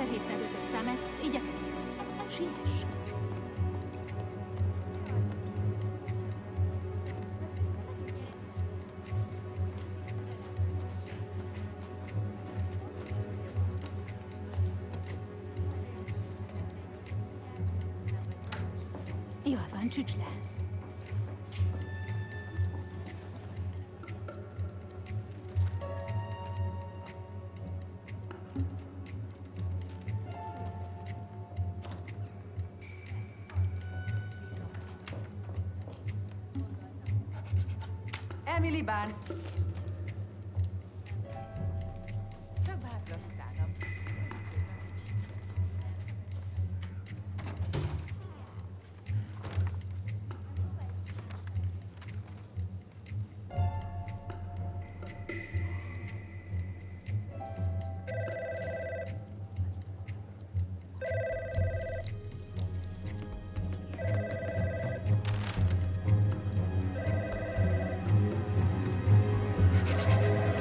1705-ös szám ez az, igyekezzünk. Siess. Jól van, csücs le. Emily Barnes. Csak bátran utánam.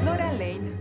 Lauren Lane.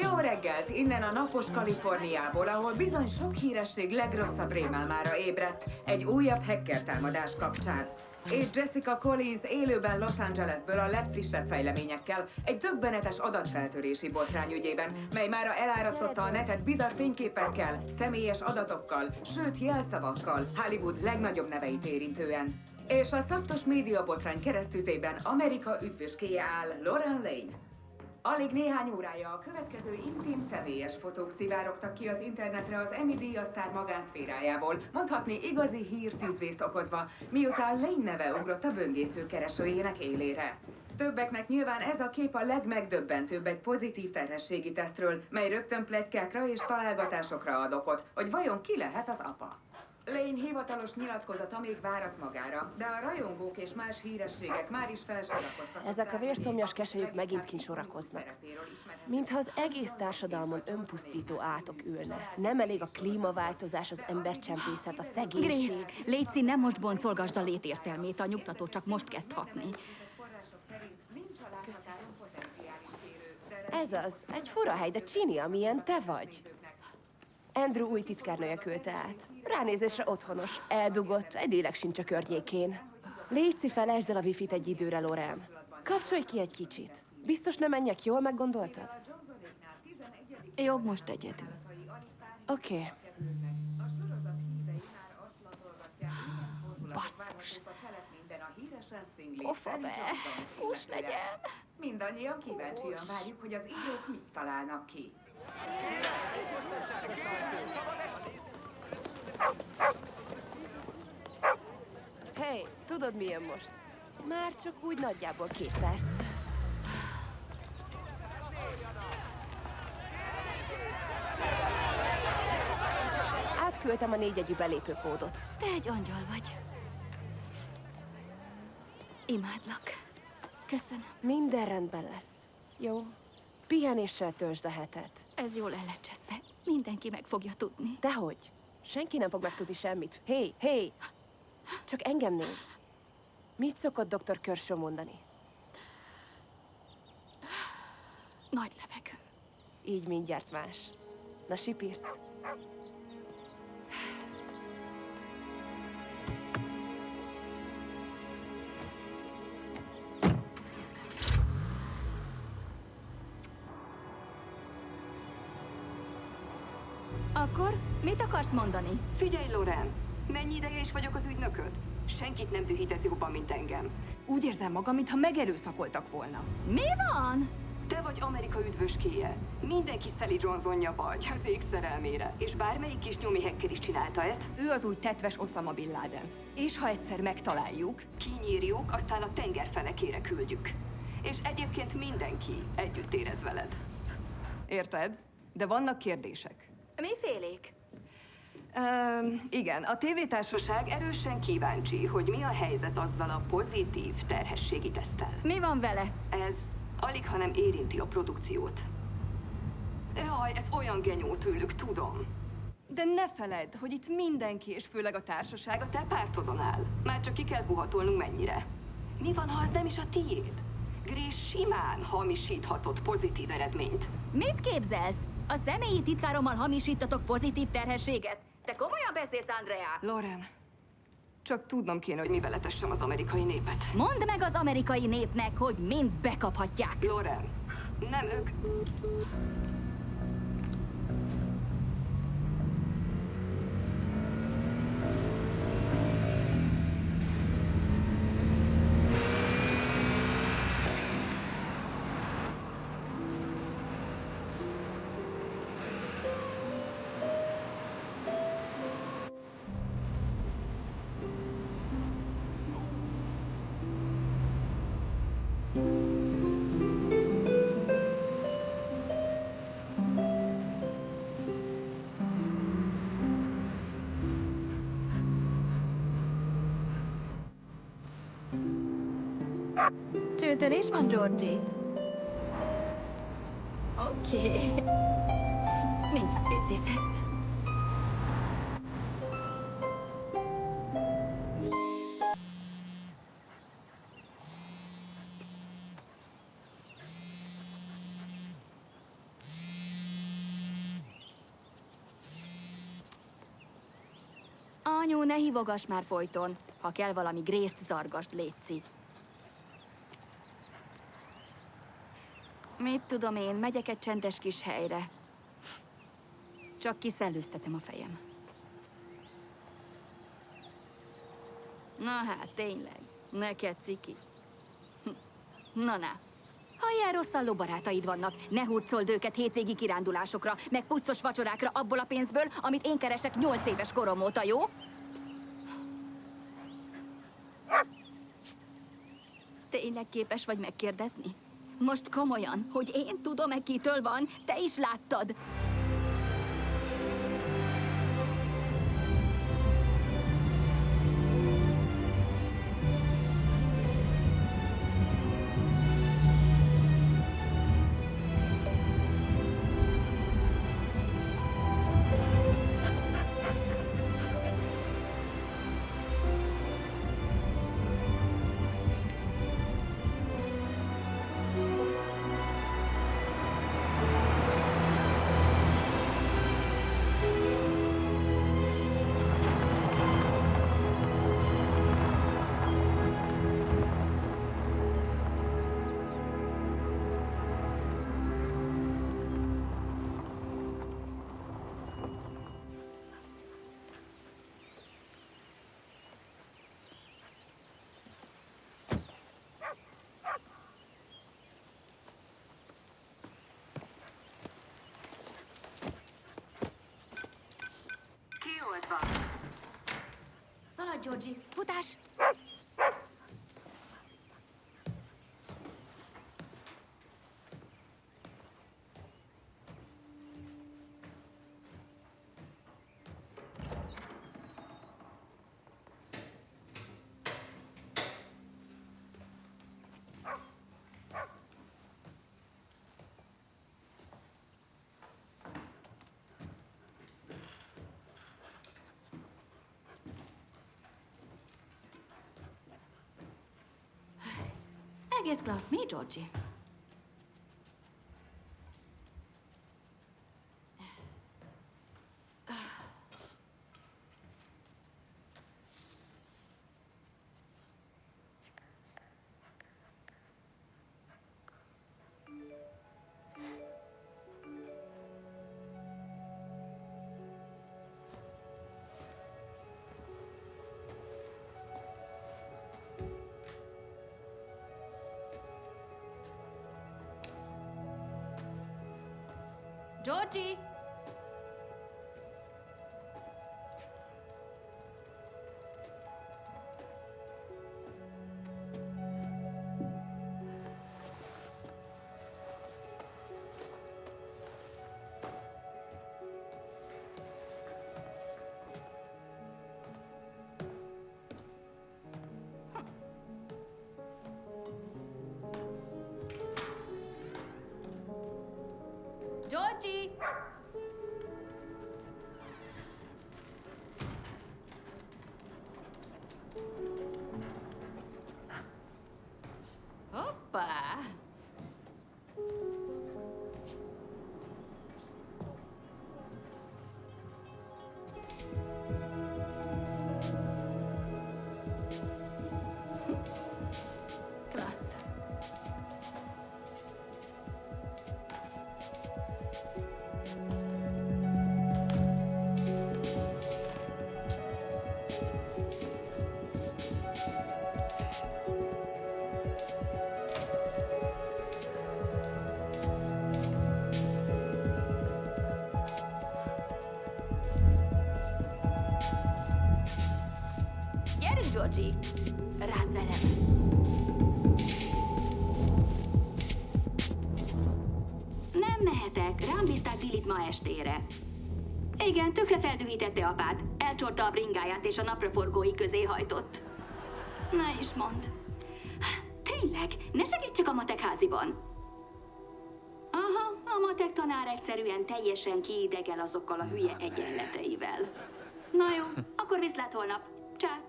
Jó reggelt! Innen a napos Kaliforniából, ahol bizony sok híresség legrosszabb rémálmára ébredt egy újabb hacker támadás kapcsán. És Jessica Collins élőben Los Angelesből a legfrissebb fejleményekkel egy döbbenetes adatfeltörési botrány ügyében, mely mára elárasztotta a netet bizarr fényképekkel, személyes adatokkal, sőt jelszavakkal, Hollywood legnagyobb neveit érintően. És a szaftos média botrány keresztüzében Amerika üdvöskéje áll Lauren Lane. Alig néhány órája a következő intim személyes fotók szivárogtak ki az internetre az Emmy díjasztár magánszférájából, mondhatni igazi hírtűzvészt okozva, miután Lane neve ugrott a böngésző keresőjének élére. Többeknek nyilván ez a kép a legmegdöbbentőbb egy pozitív terhességi tesztről, mely rögtön pletykákra és találgatásokra ad okot, hogy vajon ki lehet az apa. Lane hivatalos nyilatkozata még várat magára, de a rajongók és más hírességek már is felsorakoztak. Ezek a vérszomjas keselyük megint kint sorakoznak. Mintha az egész társadalmon önpusztító átok ülne. Nem elég a klímaváltozás, az embercsempészet, a szegénység. Grace, létszi, nem most boncolgasd a létértelmét, a nyugtató csak most kezd hatni. Köszönöm. Ez az, egy fura hely, de Csini, amilyen te vagy. Andrew új titkárnője küldte át. Ránézésre otthonos, eldugott, egy lélek sincs a környékén. Létszi, felejtsd el a wifi-t egy időre, Lauren. Kapcsolj ki egy kicsit. Biztos nem menjek, jól meggondoltad? Jobb most egyedül. Oké. Basszus. Ofa be, kus legyen. Mindannyian kíváncsian várjuk, hogy az írók mit találnak ki. Hey, tudod milyen most? Már csak úgy nagyjából 2 perc. Átküldtem a 4 jegyű belépőkódot. Te egy angyal vagy. Imádlak. Köszönöm. Minden rendben lesz. Jó? Pihenéssel töltsd a hetet. Ez jól ellecseszve. Mindenki meg fogja tudni. Dehogy? Senki nem fog megtudni semmit. Hé! Csak engem nézz. Mit szokott dr. Kershaw mondani? Nagy levegő. Így mindjárt más. Na, sipírc. Akkor mit akarsz mondani? Figyelj, Loren! Mennyi ideje is vagyok az ügynököd? Senkit nem dühít ez jobban, mint engem. Úgy érzem magam, mintha megerőszakoltak volna. Mi van? Te vagy Amerika üdvöskéje. Mindenki Sally Johnsonja vagy, az ég szerelmére. És bármelyik kis nyomi hacker is csinálta ezt. Ő az új tetves Osama Bin Laden. És ha egyszer megtaláljuk, kinyírjuk, aztán a tenger fenekére küldjük. És egyébként mindenki együtt érez veled. Érted? De vannak kérdések. Mifélék? Igen, a tévétársaság erősen kíváncsi, hogy mi a helyzet azzal a pozitív terhességi teszttel. Mi van vele? Ez alig, hanem érinti a produkciót. Jaj, ez olyan genyó tőlük, tudom. De ne feledd, hogy itt mindenki, és főleg a társaság a te pártodon áll. Már csak ki kell buhatolnunk mennyire. Mi van, ha az nem is a tiéd? Grace simán hamisíthatott pozitív eredményt. Mit képzelsz? A személyi titkárommal hamisítatok pozitív terhességet? Te komolyan beszélsz, Andrea? Loren, csak tudnom kéne, hogy mivel letessem az amerikai népet. Mondd meg az amerikai népnek, hogy mind bekaphatják. Loren, nem ők... Csőtörés van, Georgie? Oké. Mindjárt picizhetsz. Anyu, ne hívogass már folyton. Ha kell valami Grace-t zargasd, létszik. Mit tudom én, megyek egy csendes kis helyre. Csak kiszellőztetem a fejem. Na hát, tényleg. Neked ciki. Na. Ha ilyen rosszalló barátaid vannak, ne hurcold őket hétvégi kirándulásokra, meg puccos vacsorákra abból a pénzből, amit én keresek 8 éves korom óta, jó? Tényleg képes vagy megkérdezni? Most komolyan, hogy én tudom-e kitől van, te is láttad. Georgie, futás! Egész klassz, mi, Georgie? Georgie! Georgie! Hoppá! Klassz. Gyerünk, Georgie! Rázd velem! Nem mehetek, rám bízták Billit ma estére. Igen, tökre feldühítette apát. Elcsorta a bringáját és a napraforgói közé hajtott. Ne is mondd. Tényleg, ne segíts csak a matek háziban. Aha, a matek tanár egyszerűen teljesen kiidegel azokkal a hülye egyenleteivel. Na jó, akkor viszlát holnap. Csá!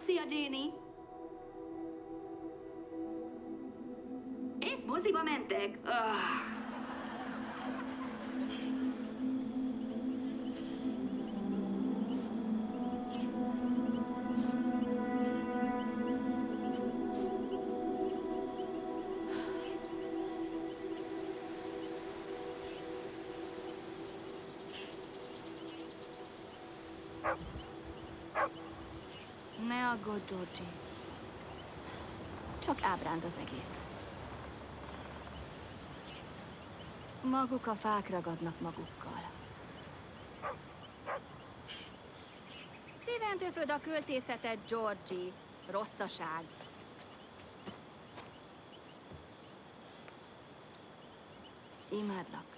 Szia, Jenny! Épp moziba mentek. Ne aggódj, Georgie. Csak ábránd az egész. Maguk a fák ragadnak magukkal. Szívendőföd a költészeted, Georgie. Rosszaság. Imádlak.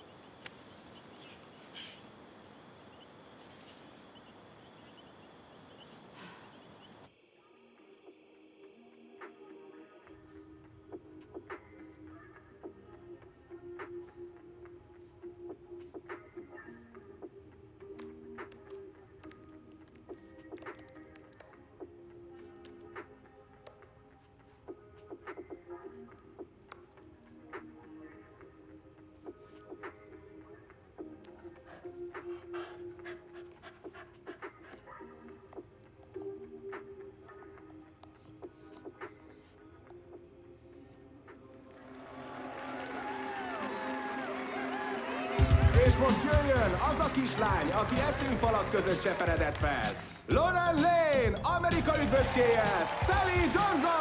És most jöjjön az a kislány, aki eszőnfalak között seperedett fel. Lauren Lane, Amerika üdvöskéje, Sally Johnson!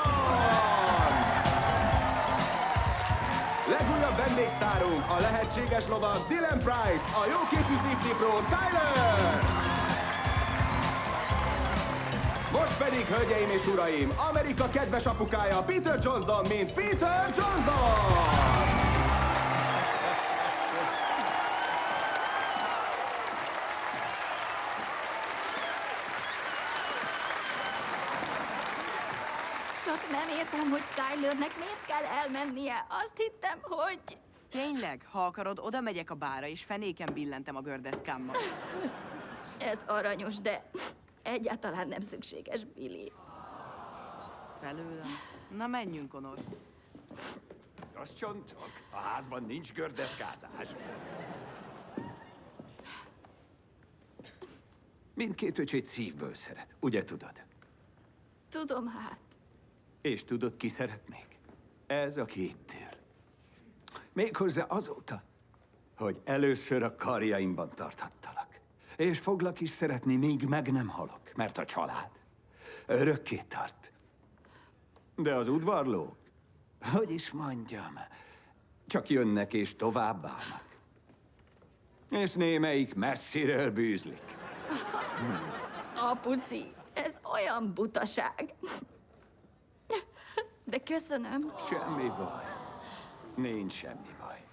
Legújabb vendégsztárunk, a lehetséges lovag Dylan Price, a jóképű Safety Pro Skyler! Most pedig, hölgyeim és uraim, Amerika kedves apukája Peter Johnson, mint Peter Johnson! Csak nem értem, hogy Skylernek miért kell elmennie. Azt hittem, hogy... Tényleg, ha akarod, oda megyek a bárra, és fenéken billentem a gördeszkámmal. Ez aranyos, de egyáltalán nem szükséges, Billy. Felőlem. Na, menjünk, Connor. Az csontok. A házban nincs gördeszkázás. Mindkét öcsét szívből szeret, ugye tudod? Tudom hát. És tudod, ki szeret még? Ez, aki itt ül. Méghozzá azóta, hogy először a karjaimban tarthattalak. És foglak is szeretni, míg meg nem halok, mert a család örökké tart. De az udvarlók, hogy is mondjam, csak jönnek és továbbállnak. És némelyik messziről bűzlik. Apuci, ez olyan butaság. De köszönöm. Semmi baj. Nincs semmi baj.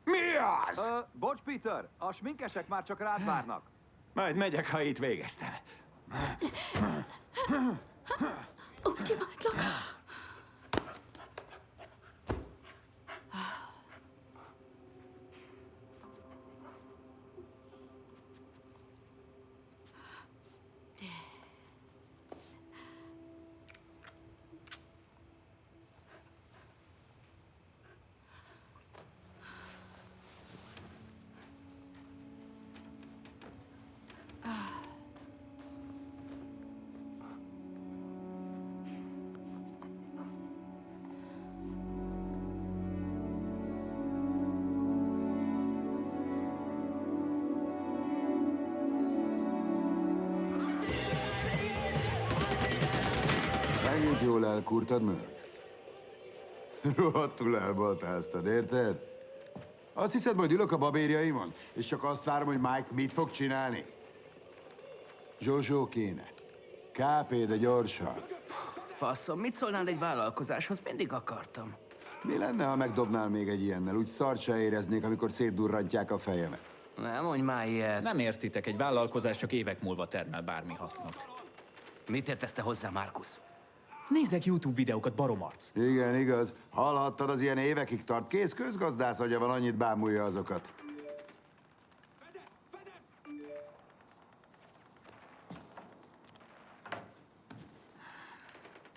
Mi az? Bocs, Peter, a sminkesek már csak rád várnak. Majd megyek, ha itt végeztem. Úgy imádlak. Megint jól elkurtad meg? Rohadtul elbaltáztad, érted? Azt hiszed, majd ülök a babérjaimon, és csak azt várom, hogy Mike mit fog csinálni? Zsózsó kéne. KP, de gyorsan. Faszom, mit szólnál egy vállalkozáshoz? Mindig akartam. Mi lenne, ha megdobnál még egy ilyennel? Úgy szart se éreznék, amikor szétdurrantják a fejemet. Nem mondj már ilyet. Nem értitek, egy vállalkozás csak évek múlva termel bármi hasznot. Mit értesz te hozzá, Markus? Nézzek YouTube videókat, baromarc! Igen, igaz. Hallhattad, az ilyen évekig tart. Kész közgazdász agya van, annyit bámulja azokat.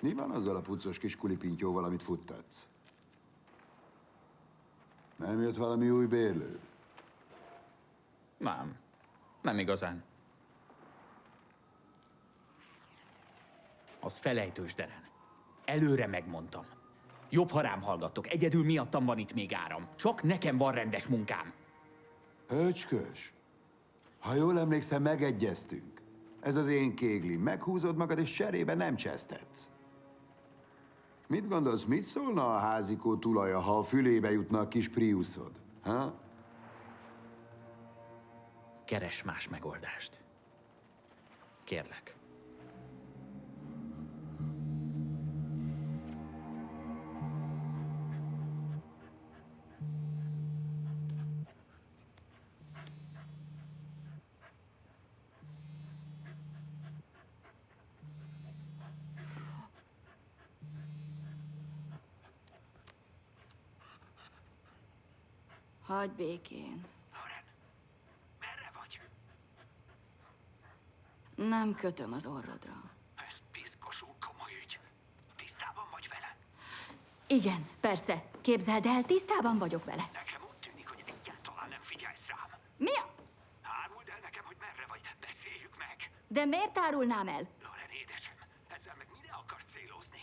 Mi van azzal a puccos kis kulipintyóval, amit futtatsz? Nem jött valami új bérlő? Nem. Nem igazán. Az felejtős, Deren. Előre megmondtam. Jobb, ha rám hallgattok. Egyedül miattam van itt még áram. Csak nekem van rendes munkám. Höcskös. Ha jól emlékszem, megegyeztünk. Ez az én kéglim. Meghúzod magad, és cserébe nem csesztetsz. Mit gondolsz, mit szólna a házikó tulaja, ha a fülébe jutna a kis Priusod? Ha? Keres más megoldást. Kérlek. Hagyj békén. Lauren, merre vagy? Nem kötöm az orrodra. Ez piszkosul komoly ügy. Tisztában vagy vele? Igen, persze. Képzeld el, tisztában vagyok vele. Nekem úgy tűnik, hogy egyáltalán nem figyelsz rám. Mi a... Áruld el nekem, hogy merre vagy. Beszéljük meg. De miért árulnám el? Loren, édesem, ezzel meg mire akarsz célozni?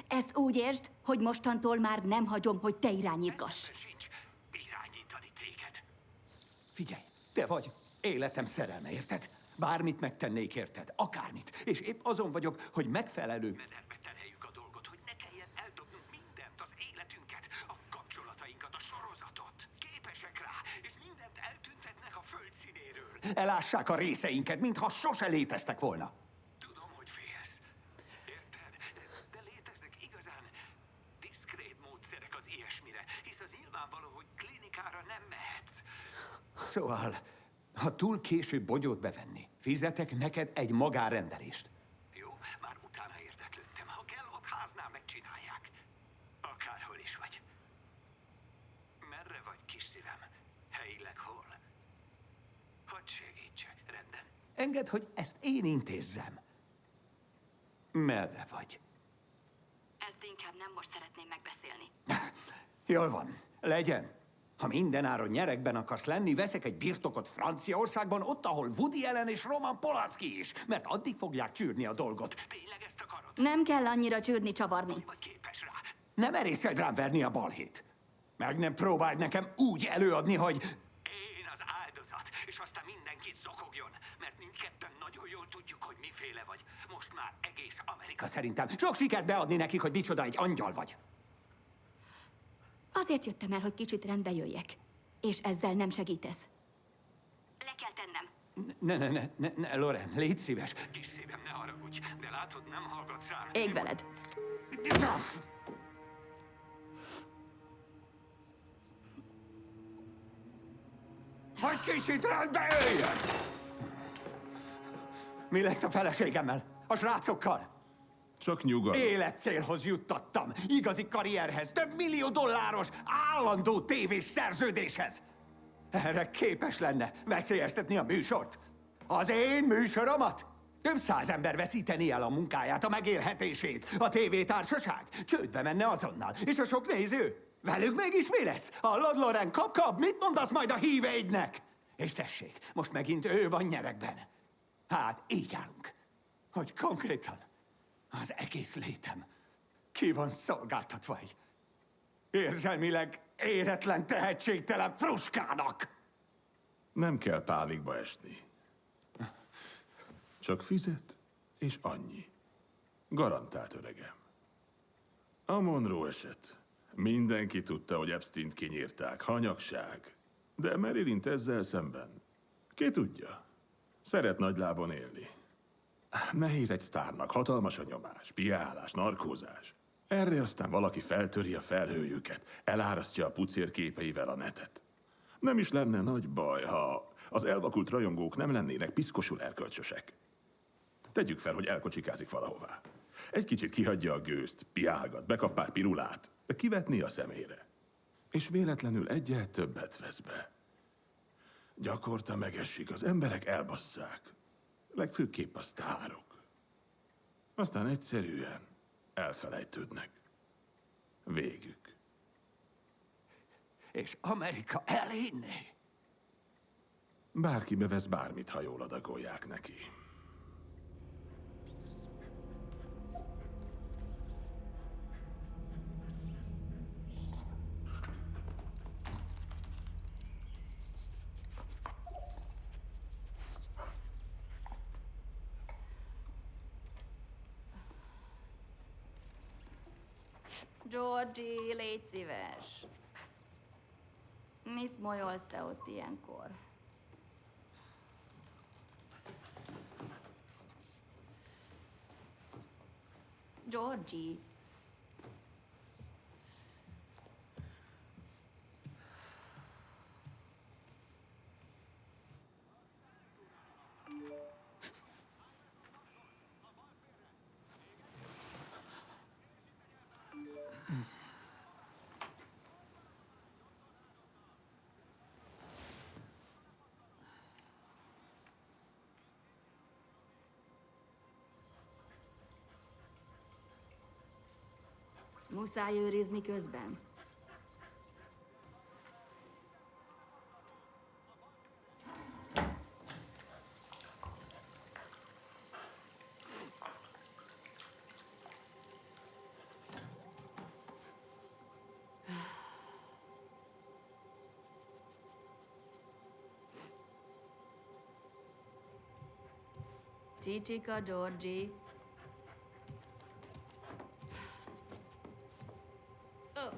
Ezt úgy értsd, hogy mostantól már nem hagyom, hogy te irányítgass. Sincs irányítani téged. Figyelj, te vagy életem szerelme, érted? Bármit megtennék érted, akármit. És épp azon vagyok, hogy megfelelő... Mederbe tereljük a dolgot, hogy ne kelljen eldobnunk mindent, az életünket, a kapcsolatainkat, a sorozatot. Képesek rá, és mindent eltüntetnek a föld színéről. Elássák a részeinket, mintha sose léteztek volna. Tudom, hogy félsz. Érted? De léteznek igazán diszkrét módszerek az ilyesmire, hisz az nyilvánvaló, hogy klinikára nem mehetsz. Szóval, ha túl késő bogyót bevenni, fizetek neked egy magánrendelést. Jó, már utána érdeklődtem. Ha kell, ott háznál megcsinálják. Akárhol is vagy. Merre vagy, kis szívem? Helyileg hol? Hadd segítsek, rendben. Engedd, hogy ezt én intézzem. Merre vagy? Ezt inkább nem most szeretném megbeszélni. Jól van, legyen. Ha mindenáron nyeregben akarsz lenni, veszek egy birtokot Franciaországban, ott, ahol Woody Allen és Roman Polanski is, mert addig fogják csűrni a dolgot. Tényleg ezt akarod? Nem kell annyira csűrni, csavarni. Vagy képes rá? Nem merészed rám verni a balhét. Meg nem próbáld nekem úgy előadni, hogy... Én az áldozat, és aztán mindenki zokogjon, mert mindketten nagyon jól tudjuk, hogy miféle vagy. Most már egész Amerika... Szerintem sok sikert beadni nekik, hogy micsoda egy angyal vagy. Azért jöttem el, hogy kicsit rendbe jöjjek. És ezzel nem segítesz. Le kell tennem. Ne, Loren, légy szíves. Kis szívem, ne haragudj, de látod, nem hallgatsz rá. Ég veled. Hogy kicsit rendbe jöjjön! Mi lesz a feleségemmel? A srácokkal? Csak nyugalom. Életcélhoz juttattam. Igazi karrierhez, több millió dolláros, állandó tévés szerződéshez. Erre képes lenne veszélyeztetni a műsort. Az én műsoromat? Több száz ember veszíteni el a munkáját, a megélhetését. A tévétársaság csődbe menne azonnal. És a sok néző? Velük mégis mi lesz? Hallod, Loren, kap, mit mondasz majd a híveidnek? És tessék, most megint ő van nyeregben. Hát, így állunk, hogy konkrétan az egész létem ki van szolgáltatva egy érzelmileg éretlen, tehetségtelen fruskának. Nem kell pánikba esni. Csak fizet, és annyi. Garantált, öregem. A Monroe eset. Mindenki tudta, hogy Epsteint kinyírták. Hanyagság. De Marilyn ezzel szemben. Ki tudja? Szeret nagylábon élni. Nehéz egy sztárnak, hatalmas a nyomás, piálás, narkózás. Erre aztán valaki feltöri a felhőjüket, elárasztja a pucér képeivel a netet. Nem is lenne nagy baj, ha az elvakult rajongók nem lennének piszkosul erkölcsösek. Tegyük fel, hogy elkocsikázik valahová. Egy kicsit kihagyja a gőzt, piálgat, bekap pár pirulát, de kivetni a szemére. És véletlenül egyel többet vesz be. Gyakorta megesik, az emberek elbasszák. Legfőképp a sztárok. Aztán egyszerűen elfelejtődnek. Végük. És Amerika elhinné? Bárki bevesz bármit, ha jól adagolják neki. Georgie, légy szíves. Mit molyolsz te ott ilyenkor? Georgie. Muszáj őrizni közben. Csicsika, Georgie. Oh.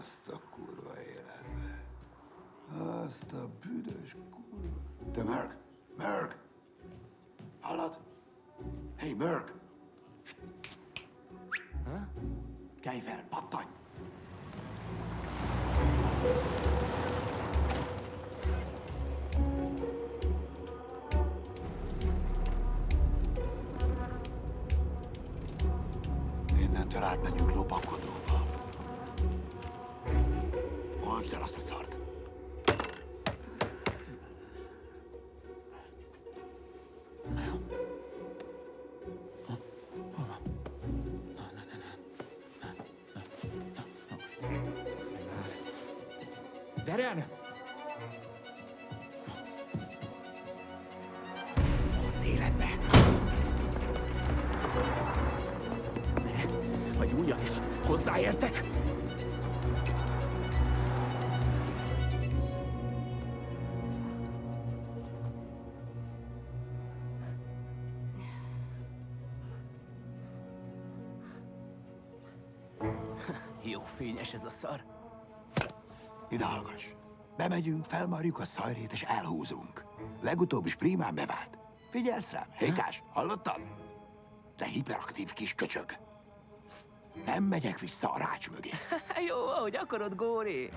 Azt a kurva életbe. Azt a büdös kurva. Te Merk! Merk! Hallod? Hey, Merk! Kelj fel, pattanj! Innentől átmegyünk lopakodóba. Old el azt a szart. Darren! Ott életbe! Ne, vagy ugyanis hozzáértek? Jó fényes ez a szar. Ide hallgass. Bemegyünk, felmarjuk a szajrét és elhúzunk. Legutóbb is primán bevált. Figyelsz rám, Hékás, hallottad? Te hiperaktív kis köcsög. Nem megyek vissza a rács mögé. Jó, ahogy akarod, Góri.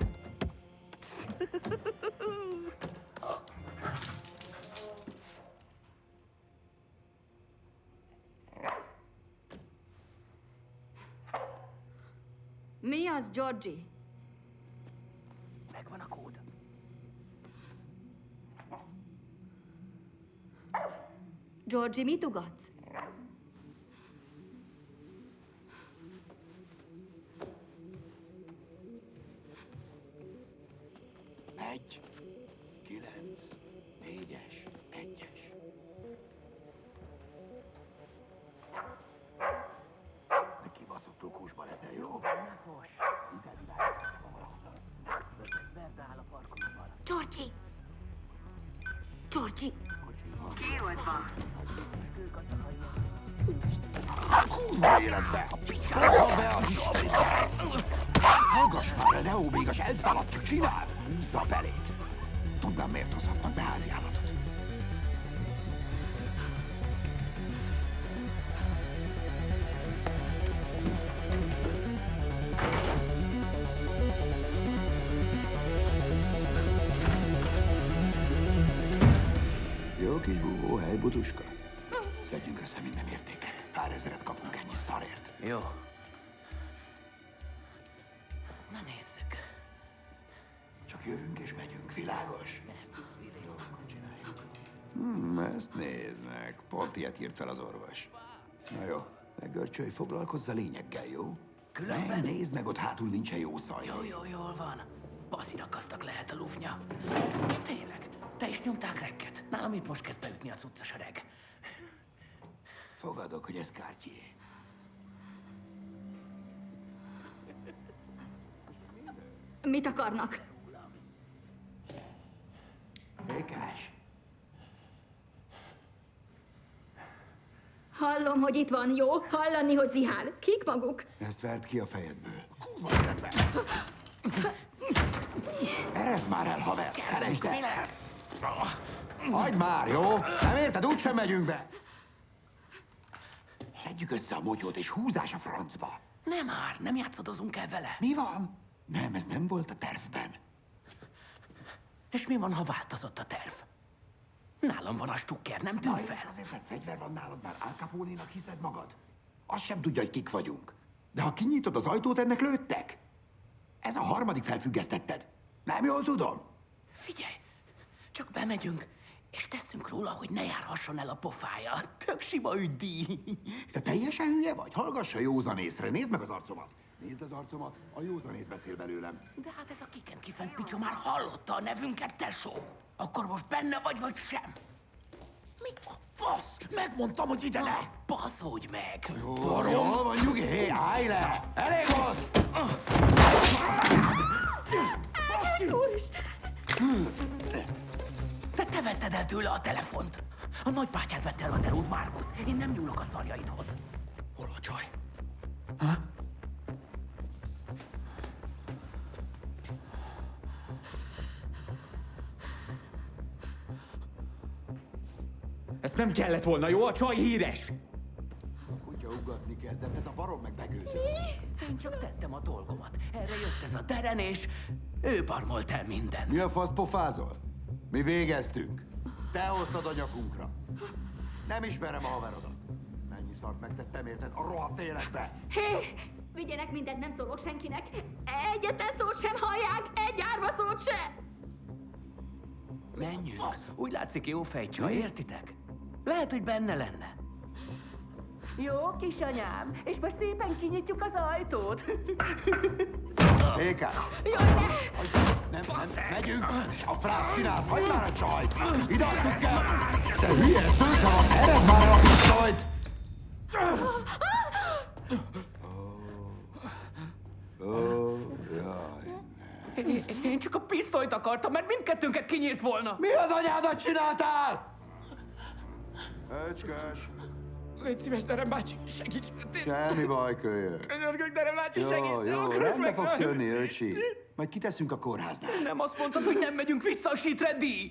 Mi az, Georgie? Megvan a kód. Georgie, mit ugatsz? Egy, 9, 4-es, 1-es. De kibaszott lukusba leszel, jó? Georgie! Georgie! Kurva életbe! Hozza be a zsabit! Hallgass már, a Neomégas elszaladt, csak csinál! Húzza belét! Tudnám, miért hozhatnak be házi állatot. Jó kis búvó, hely, butuska. Szedjünk össze minden értéket. Pár ezeret kapunk ennyi szarért. Jó. Na nézzük. Csak jövünk és megyünk, világos? Ezt nézd meg. Pont ilyet írt fel az orvos. Na jó, ne görcsölj, foglalkozz a lényeggel, jó? Különben? Nem, nézd meg, ott hátul nincsen jó szaj. Jó, jól van. Baszirakasztak lehet a lufnya. Tényleg, te is nyomták rekket. Nálam itt most kezd beütni a cuccos öreg. Fogadok, hogy ez Cartier. Mit akarnak? Békás. Hallom, hogy itt van, jó? Hallani, hogy zihál. Kik maguk? Ezt verd ki a fejedből. Kurva életbe! Erezd már el, haver! Felejtsd el! Mi lesz? Hagyd már, jó? Nem érted? Úgysem megyünk be! Szedjük össze a motyót és húzás a francba! Nem már, nem játszadozunk el vele. Mi van? Nem, ez nem volt a tervben. És mi van, ha változott a terv? Nálam van a stukker, nem tűnt fel. Azért, mert fegyver van nálad, már Al Capone-nak hiszed magad? Azt sem tudja, hogy kik vagyunk. De ha kinyitod az ajtót, ennek lőttek. Ez a harmadik felfüggesztetted. Nem jól tudom? Figyelj, csak bemegyünk, és teszünk róla, hogy ne járhasson el a pofája. Tök sima ügydíj. Te teljesen hülye vagy? Hallgass a józanészre, nézd meg az arcomat. Nézd az arcomat, a józanész beszél belőlem. De hát ez a kiken kifent picsa már hallotta a nevünket, tesó. Akkor most benne vagy sem? Mi a fasz? Megmondtam, hogy ide ne! Baszódj meg! Jól van, nyugi, hé, állj le! Elég volt! Úristen! Te vetted el tőle a telefont. A nagybátyád vette el a derút, Márkusz. Én nem nyúlok a szarjaidhoz. Hol a csaj? Ha? Ezt nem kellett volna, jó? A csaj híres! Kutya ugatni kezdett, ez a barom meg begőző. Én csak tettem a dolgomat. Erre jött ez a Deren, és ő barmolt el mindent. Mi a fasz pofázol? Mi végeztünk. Te hoztad a nyakunkra. Nem ismerem a haverodat. Mennyi szart megtettem érted a rohadt életbe? Hé! Vigyenek mindent, nem szólok senkinek. Egyetlen szót sem hallják, egy árva szót se! Menjünk. Úgy látszik, jó fejcsaj, értitek? Lehet, hogy benne lenne. Jó, kisanyám, és most szépen kinyitjuk az ajtót. Tékás! Jaj, ne! Nem, megyünk! A frász csinálsz, hagyd már a csajt! Ide adtuk kell! Te hülye, ez tőlszalad! Ered már el a pisztolyt! Jaj. Én csak a pisztolyt akartam, mert mindkettőnket kinyírt volna. Mi az anyádat csináltál? Öcskös! Légy szíves, Deren bácsi, segíts! Semmi baj, kölyök. Könyörgök, Deren bácsi, segíts! Jó, akarok rendbe meg- fogsz jönni, öcsi. Majd kiteszünk a kórháznál. Nem azt mondtad, hogy nem megyünk vissza a sítre, Dee?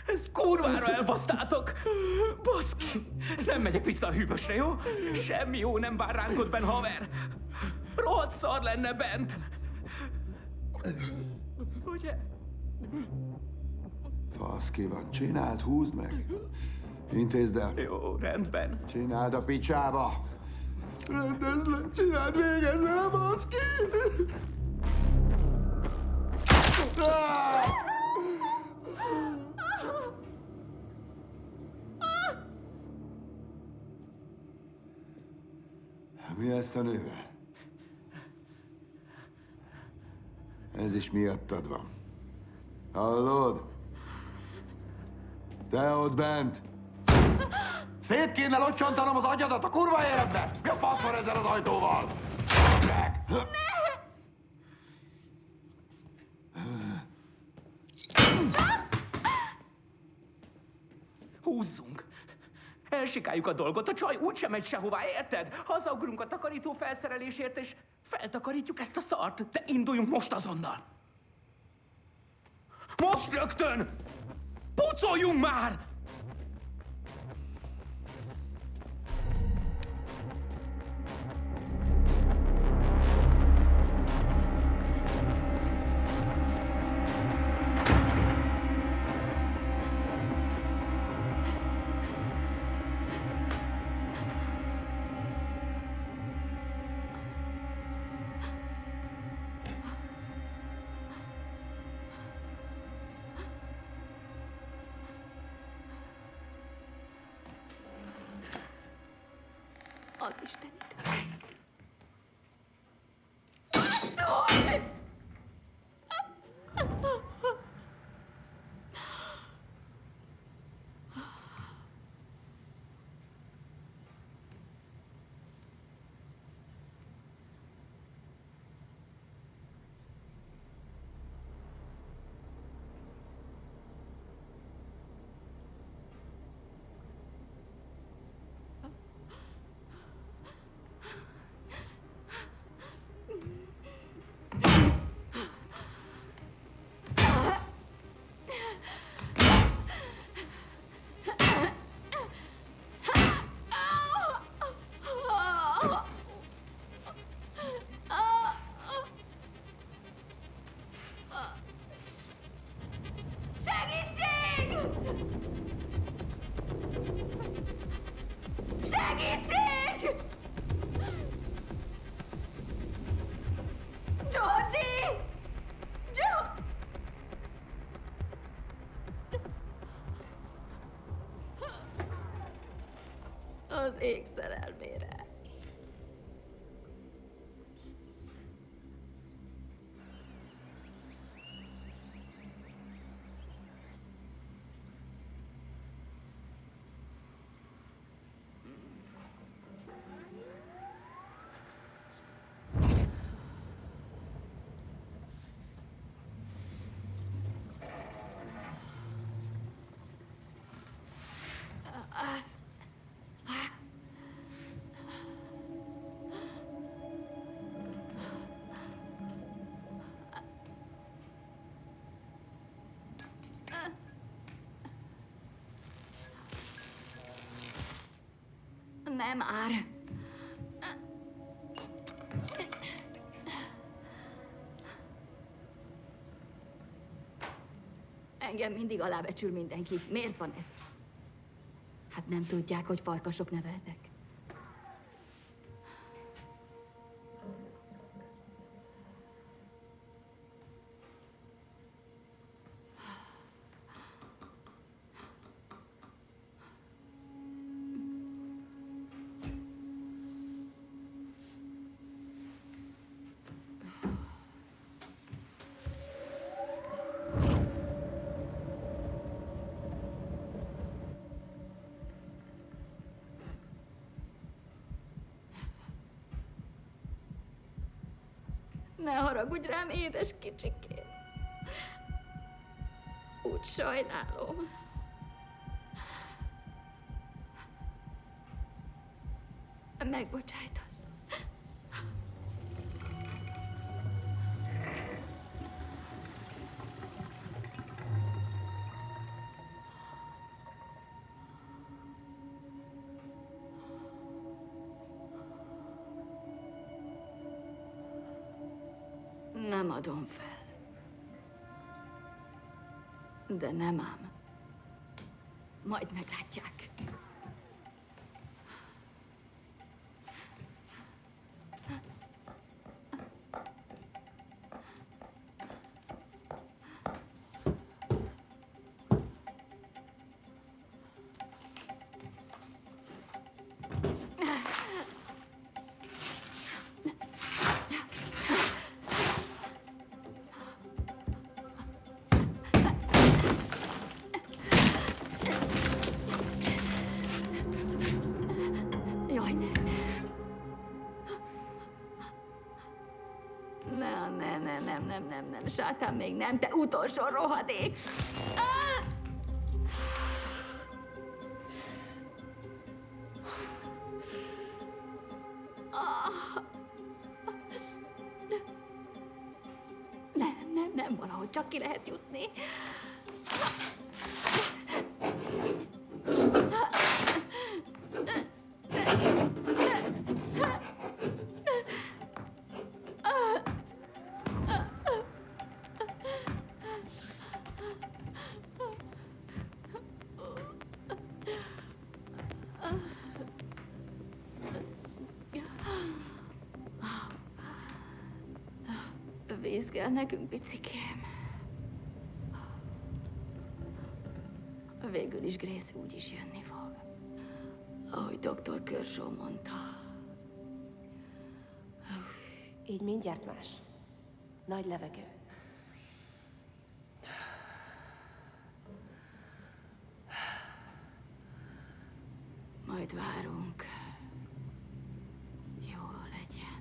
Ezt kurvára elbasztátok! Baszki! Nem megyek vissza a hűvösre, jó? Semmi jó nem vár ránk ott benn, haver! Rohadt szar lenne bent! Ugye? Fasz ki van, csináld, húzd meg. Intézd el. Jó, rendben. Csináld a picsába. Rendezd le, csináld, végezd vele, baszki! Mi lesz a nővel? Ez is miattad van. Hallod? Te ott bent! Szét kéne locsantanom az agyadat a kurva életbe! Mi a fasz van ezzel az ajtóval? Meg! Húzzunk! Elsikáljuk a dolgot, a csaj úgysem megy sehová, érted? Hazaugrunk a takarító felszerelésért, és feltakarítjuk ezt a szart. De induljunk most azonnal! Most rögtön! Pucoljunk már! Az Istenit. Szólj! Segítség! Georgie! Az ég szerelmére. Nem már. Engem mindig alábecsül mindenki. Miért van ez? Hát nem tudják, hogy farkasok neveltek? Ne haragudj rám, édes kicsikém. Úgy sajnálom. Megbocsájtasz. Nem adom fel. De nem ám. Majd meglátják. Jaj, nem, sátán, még nem, te utolsó rohadék! Nem, valahogy csak ki lehet jutni. Víz kell nekünk, picikém. Végül is Gracie úgy is jönni fog. Ahogy Dr. Kershaw mondta. Így mindjárt más. Nagy levegő. Majd várunk. Jó legyen.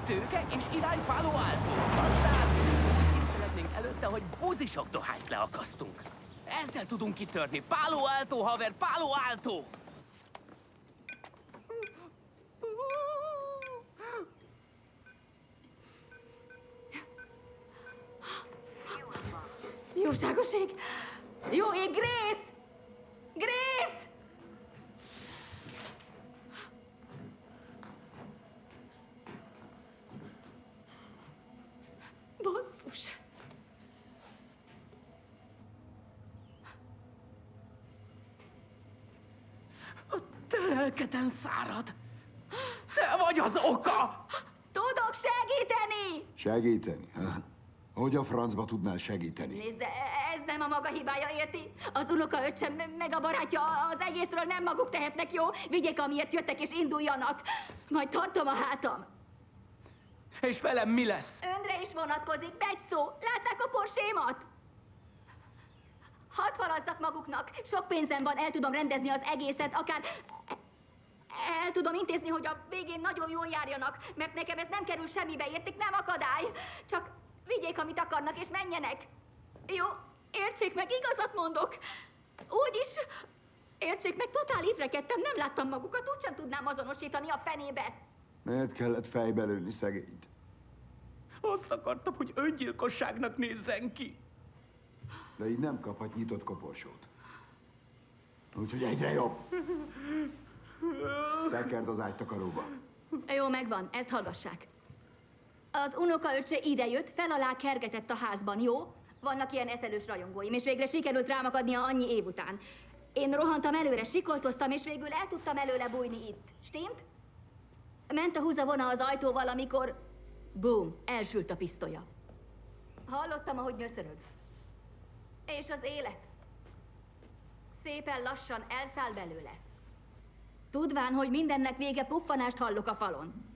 tőke és irány Palo Alto. Aztán úgy tiszteletnénk előtte, hogy buzisok dohányt leakasztunk. Ezzel tudunk kitörni. Palo Alto, haver, Palo Alto! Jóságoség! Jó ég, Grace! Grace! Basszus! Te lelketen szárad! Te vagy az oka! Tudok segíteni! Segíteni? Hogy a francba tudnál segíteni? Nézd, ez nem a maga hibája, érti? Az unokaöccsem meg a barátja az egészről nem maguk tehetnek, jó? Vigyék, amiért jöttek, és induljanak. Majd tartom a hátam. És velem mi lesz? Önre is vonatkozik, egy szó. Látták a porsémat? Hadd falazzak maguknak. Sok pénzem van, el tudom rendezni az egészet, akár... El tudom intézni, hogy a végén nagyon jól járjanak, mert nekem ez nem kerül semmibe, értik? Nem akadály. Csak vigyék, amit akarnak, és menjenek. Jó, értsék meg, igazat mondok. Úgyis... Értsék meg, totál ívrekedtem, nem láttam magukat, úgysem tudnám azonosítani a fenébe. Miért kellett fejbe lőni szegényt? Azt akartam, hogy öngyilkosságnak nézzen ki. De így nem kaphat nyitott koporsót. Úgyhogy egyre jobb. Tekerd az ágytakaróba. Jó, megvan, ezt hallgassák. Az unokaöccse idejött, fel alá kergetett a házban, jó? Vannak ilyen eszelős rajongóim, és végre sikerült rám akadnia annyi év után. Én rohantam előre, sikoltoztam, és végül el tudtam előle bújni itt. Stimmt? Ment a húzavona az ajtóval, amikor... Boom! Elsült a pisztolya. Hallottam, ahogy nyöszörög. És az élet szépen lassan elszáll belőle. Tudván, hogy mindennek vége, puffanást hallok a falon.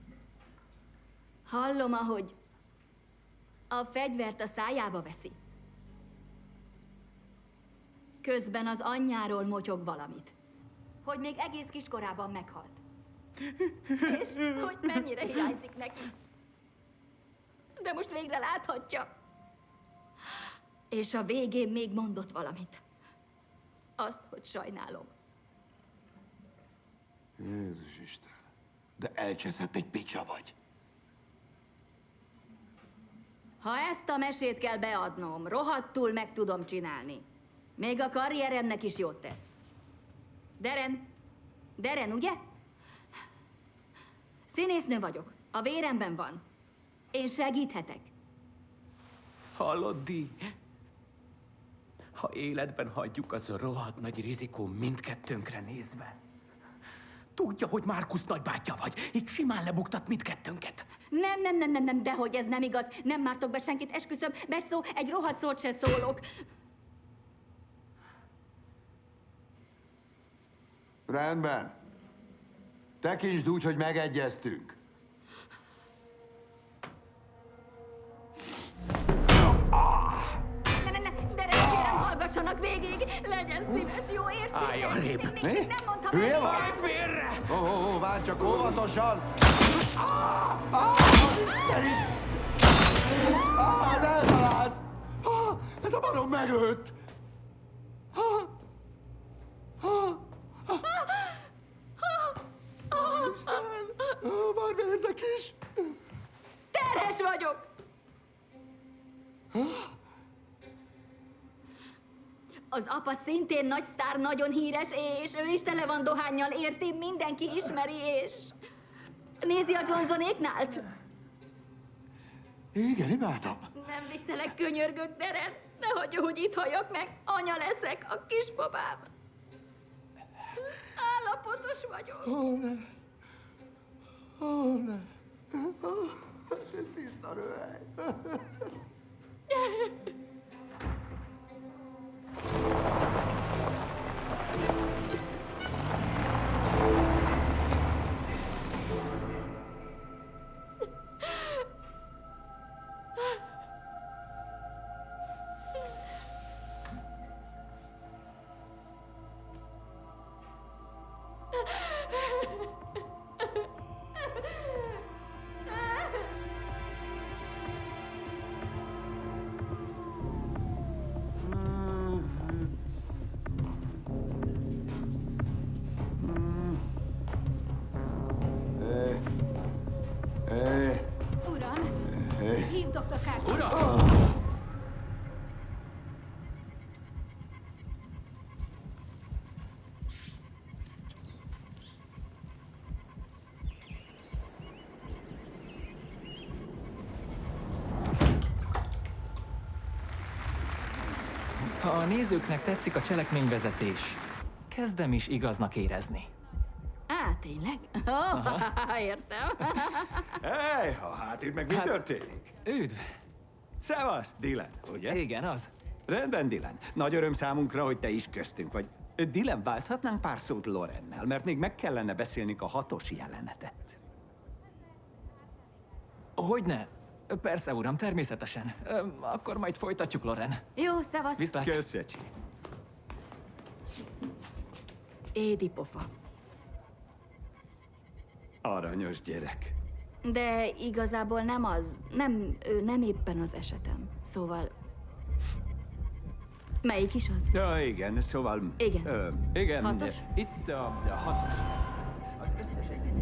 Hallom, ahogy a fegyvert a szájába veszi. Közben az anyjáról motyog valamit. Hogy még egész kiskorában meghalt. És hogy mennyire hiányzik neki. De most végre láthatja. És a végén még mondott valamit. Azt, hogy sajnálom. Jézus Isten. De elcseszett egy picsa vagy. Ha ezt a mesét kell beadnom, rohadtul meg tudom csinálni. Még a karrieremnek is jót tesz. Deren, ugye? Színésznő vagyok. A véremben van. Én segíthetek. Hallod, Di? Ha életben hagyjuk, az a rohadt nagy rizikó mindkettőnkre nézve. Tudja, hogy Márkusz nagybátyja vagy. Itt simán lebuktat mindkettőnket. Nem, dehogy ez nem igaz. Nem mártok be senkit, esküszöm. Betszó, egy rohadt szót se szólok. Rendben. Tekintsd úgy, hogy megegyeztünk. Deren, kérem, hallgassanak végig. Legyen szíves, jó, értsétek? Állj arrébb. Még nem mondtam Hülye el. vagy? Állj félre! Várj csak óvatosan! Az eltalált! Ez a barom meglőtt! Már vérzek is! Terhes vagyok! Az apa szintén nagy sztár, nagyon híres, és ő is tele van dohánnyal, érti? Mindenki ismeri, és... Nézi a Johnsonéknált? Igen, imádom. Nem viccelek, könyörgök, Deren. Ne hagyja, hogy itt halljak meg. Anya leszek, a kisbabám. Állapotos vagyok. Ne. Ez tiszta röhely. a Carson. Uram! Ha a nézőknek tetszik a cselekményvezetés, kezdem is igaznak érezni. Á, tényleg? Oh, értem. Hey, hát itt meg mi történik? Üdv! Szevasz, Dylan, ugye? Igen, az. Rendben, Dylan. Nagy öröm számunkra, hogy te is köztünk vagy. Dylan, válthatnánk pár szót Lorennel, mert még meg kellene beszélnünk a 6-os jelenetet. Hogyne? Persze, uram, természetesen. Akkor majd folytatjuk, Loren. Jó, szevasz. Viszlát. Köszöcsi. Édi pofa. Aranyos gyerek. De igazából nem az. Ő nem éppen az esetem. Szóval... Melyik is az? Ja, igen, szóval... Igen. Igen. 6-os? Itt a 6-os. Az összes egyik.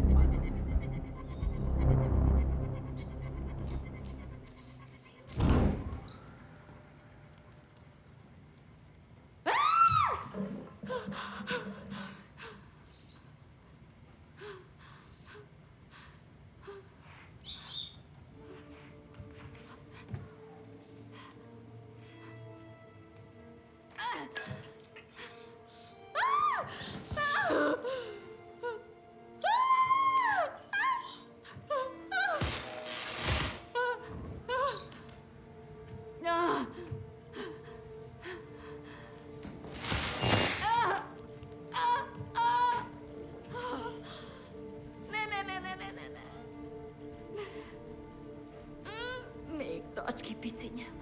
Még tarts ki, picinyem.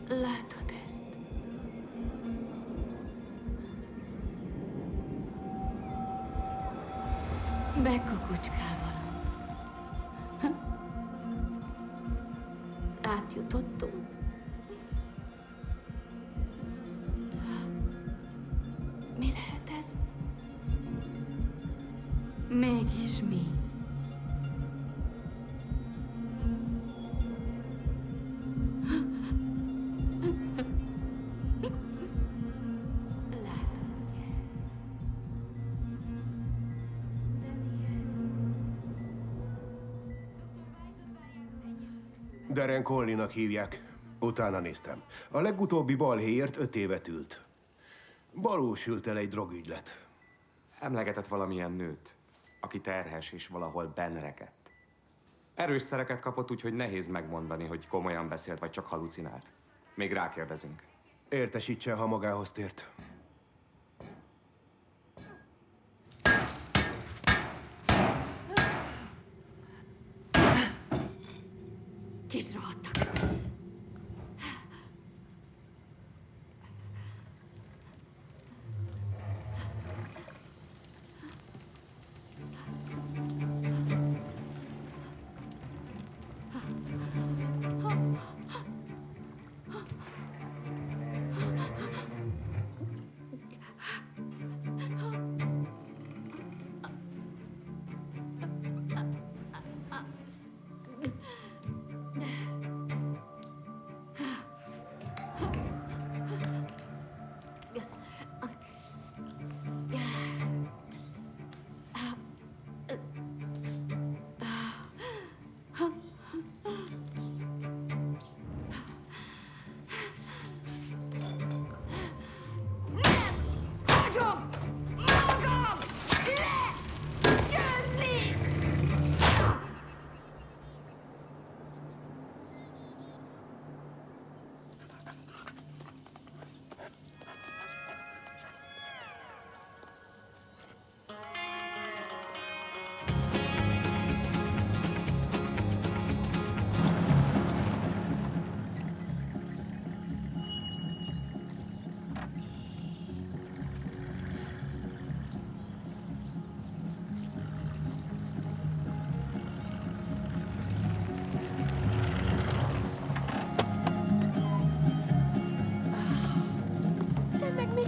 Látod ezt? Bekukucskál valami. Átjutottunk. Mi lehet ez? Mégis mi? Darren Conley-nak hívják. Utána néztem. A legutóbbi balhéért 5 évet ült. Balul sült el egy drogügylet. Emlegetett valamilyen nőt, aki terhes és valahol benrekedt. Erős szereket kapott, úgyhogy nehéz megmondani, hogy komolyan beszélt, vagy csak halucinált. Még rákérdezünk. Értesítsen, ha magához tért. Kis rohadtak.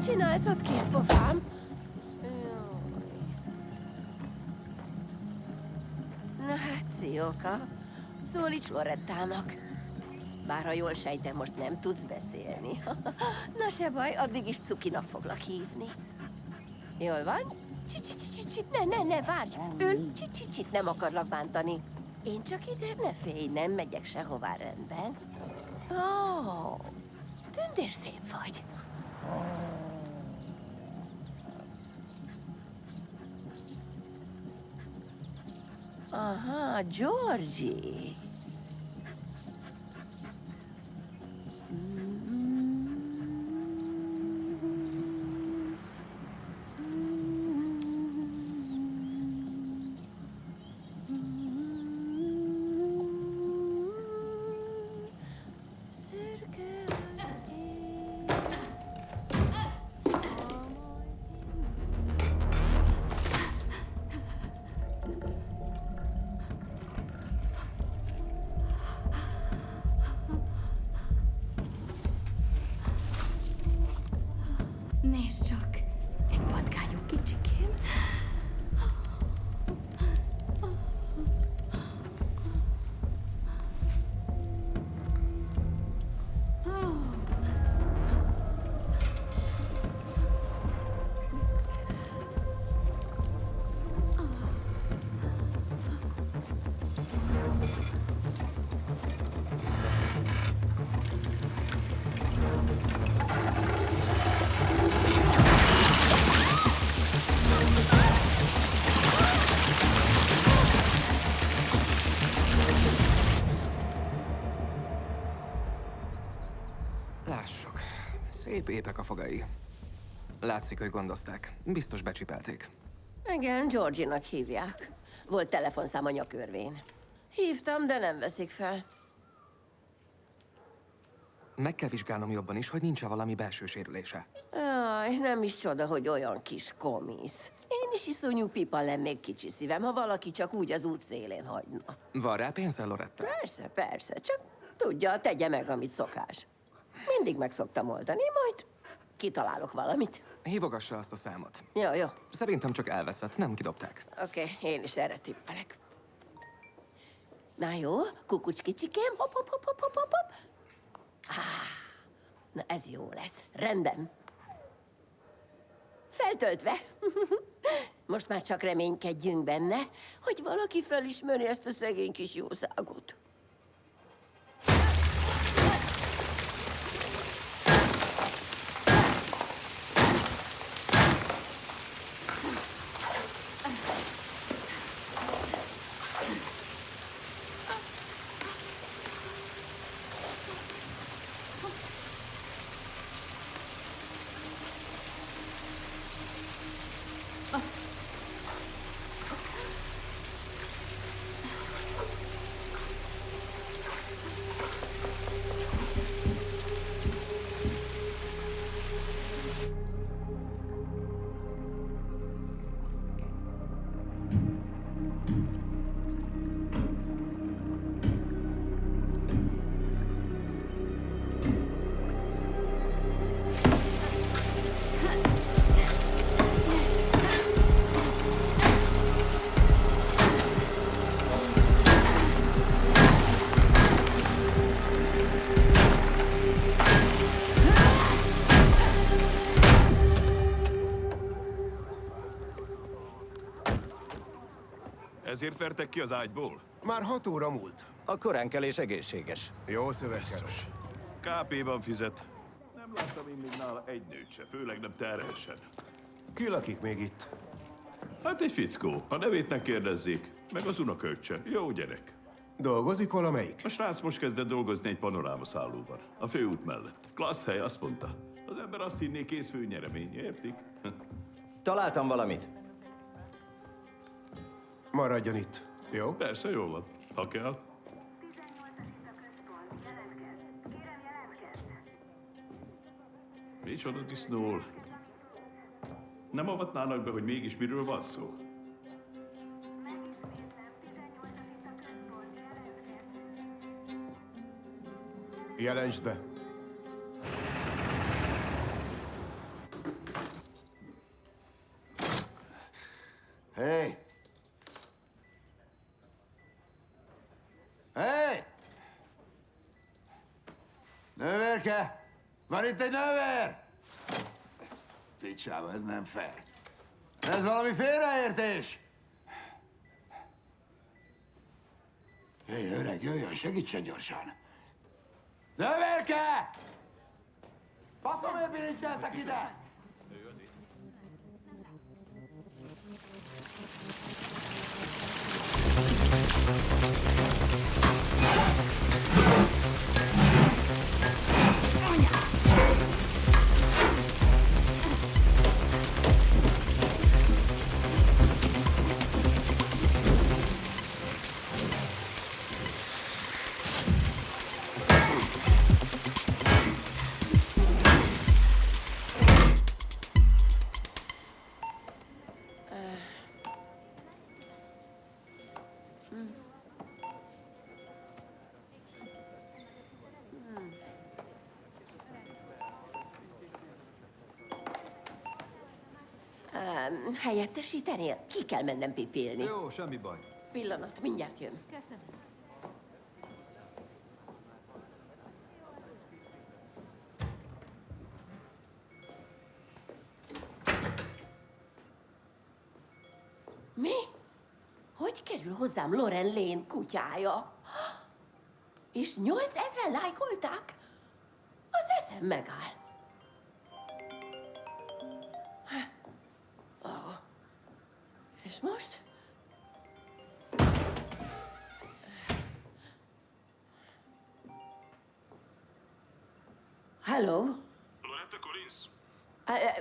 Mit csinálsz ott, kis pofám? Na hát, Szióka, szólíts Lorettának. Bár ha jól sejtem, most nem tudsz beszélni. Na se baj, addig is Cukinak foglak hívni. Jól van? Csi-csi-csi-csi, ne, várj! Ül, csi-csi-csit, nem akarlak bántani. Én csak ide, ne félj, nem megyek sehová, rendben? Ó, tündérszép vagy. Aha, Georgie. Nézd csak, egy patkányú kicsikém. Lássuk. Szép épek a fogai. Látszik, hogy gondozták. Biztos becsipelték. Igen, Georgie-nak hívják. Volt telefonszám a nyakörvén. Hívtam, de nem veszik fel. Meg kell vizsgálnom jobban is, hogy nincs-e valami belső sérülése. Jaj, nem is csoda, hogy olyan kis komisz. Én is iszonyú pipa lennék, kicsi szívem, ha valaki csak úgy az út szélén hagyna. Van rá pénzzel, Loretta? Persze, csak tudja, tegye meg, amit szokás. Mindig meg szoktam oldani, majd kitalálok valamit. Hívogassa azt a számot. Jó. Szerintem csak elveszett, nem kidobták. Oké, én is erre tippelek. Na jó, kukucs kicsikém, hop. Na ez jó lesz, rendben. Feltöltve. Most már csak reménykedjünk benne, hogy valaki felismeri ezt a szegény kis jószágot. Ezért vertek ki az ágyból? Már 6 óra múlt. A koránkelés egészséges. Jó szövegkeres. KP-ban fizet. Nem láttam én még nála egy nőt se, főleg nem terhesen. Ki lakik még itt? Hát egy fickó. A nevét ne kérdezzék. Meg az unoköccse. Jó gyerek. Dolgozik valamelyik? A srác most kezdett dolgozni egy panorámaszállóban. A főút mellett. Klassz hely, azt mondta. Az ember azt hinné, kész főnyeremény, értik? Találtam valamit. Maradjon itt, jó? Persze, jól van. Ha kell. Micsoda disznól? Nem avatnának be, hogy mégis miről van szó? Jelentsd be. Hé! Hé! Nővérke! Van itt egy nővér! Picsába, ez nem fair. Ez valami félreértés! Hé, öreg, jöjjön, segítsen gyorsan! Nővérke! Faszom, építsetek ide! Helyettesítenél? Ki kell mennem pipilni. Jó, semmi baj. Pillanat, mindjárt jön. Köszönöm. Mi? Hogy kerül hozzám Lauren Lane kutyája? És 8000-en lájkolták? Az eszem megáll. Oh. És most? Hello? Loretta Collins?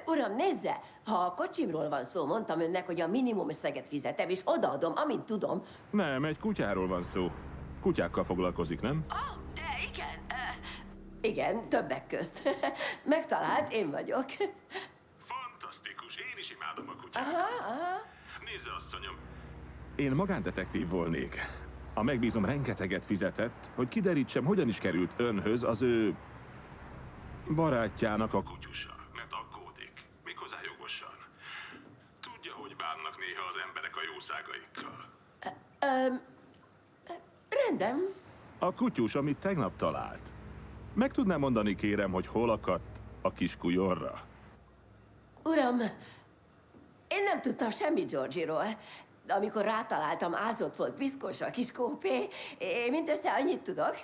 Uram, nézze! Ha a kocsimról van szó, mondtam önnek, hogy a minimum összeget fizetem, és odaadom, amint tudom. Nem, egy kutyáról van szó. Kutyákkal foglalkozik, nem? De igen. Igen, többek közt. Megtalált, én vagyok. Fantasztikus, én is imádom a kutyát. Aha. Nézze, asszonyom. Én magándetektív volnék. A megbízom rengeteget fizetett, hogy kiderítsem, hogyan is került önhöz az ő barátjának a kutyusa. Mert aggódik, méghozzá jogosan. Tudja, hogy bánnak néha az emberek a jószágaikkal. Rendben. A kutyus, amit tegnap talált. Meg tudná mondani, kérem, hogy hol akadt a kis kujonra? Uram, én nem tudtam semmit Georgie-ról. Amikor rátaláltam, ázott volt, piszkos a kis kópé. Én mindössze annyit tudok.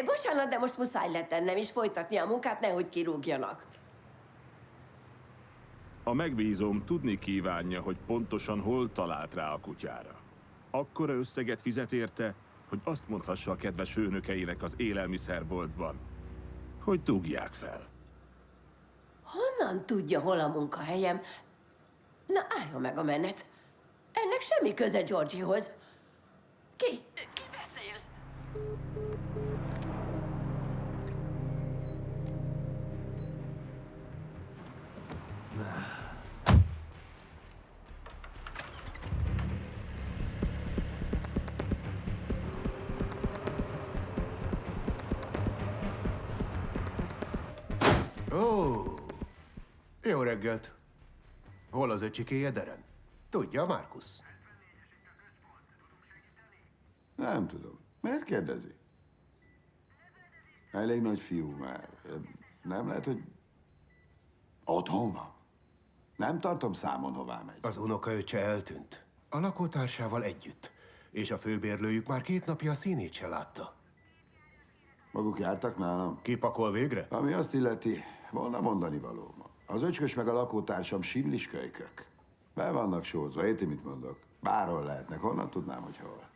Bocsánat, de most muszáj letennem és folytatni a munkát, nehogy kirúgjanak. A megbízom tudni kívánja, hogy pontosan hol talált rá a kutyára. Akkora összeget fizet érte, hogy azt mondhassa a kedves főnökeinek az élelmiszerboltban, hogy dugják fel. Honnan tudja, hol a munkahelyem? Na, álljon meg a menet. Ennek semmi köze Georgiehoz. Ki beszél? Ó, jó reggelt. Hol az öcsikéje, Deren? Tudja, Markus? Nem tudom. Miért kérdezi? Elég nagy fiú már. Nem lehet, hogy otthon van. Nem tartom számon, hová megy. Az unokaöccse eltűnt. A lakótársával együtt. És a főbérlőjük már 2 napja a színét se látta. Maguk jártak nálam? Kipakol végre? Ami azt illeti, volna mondani való. Az öcskös meg a lakótársam simlis kölykök. Be vannak sózva, érti, mit mondok? Bárhol lehetnek, honnan tudnám, hogy hol.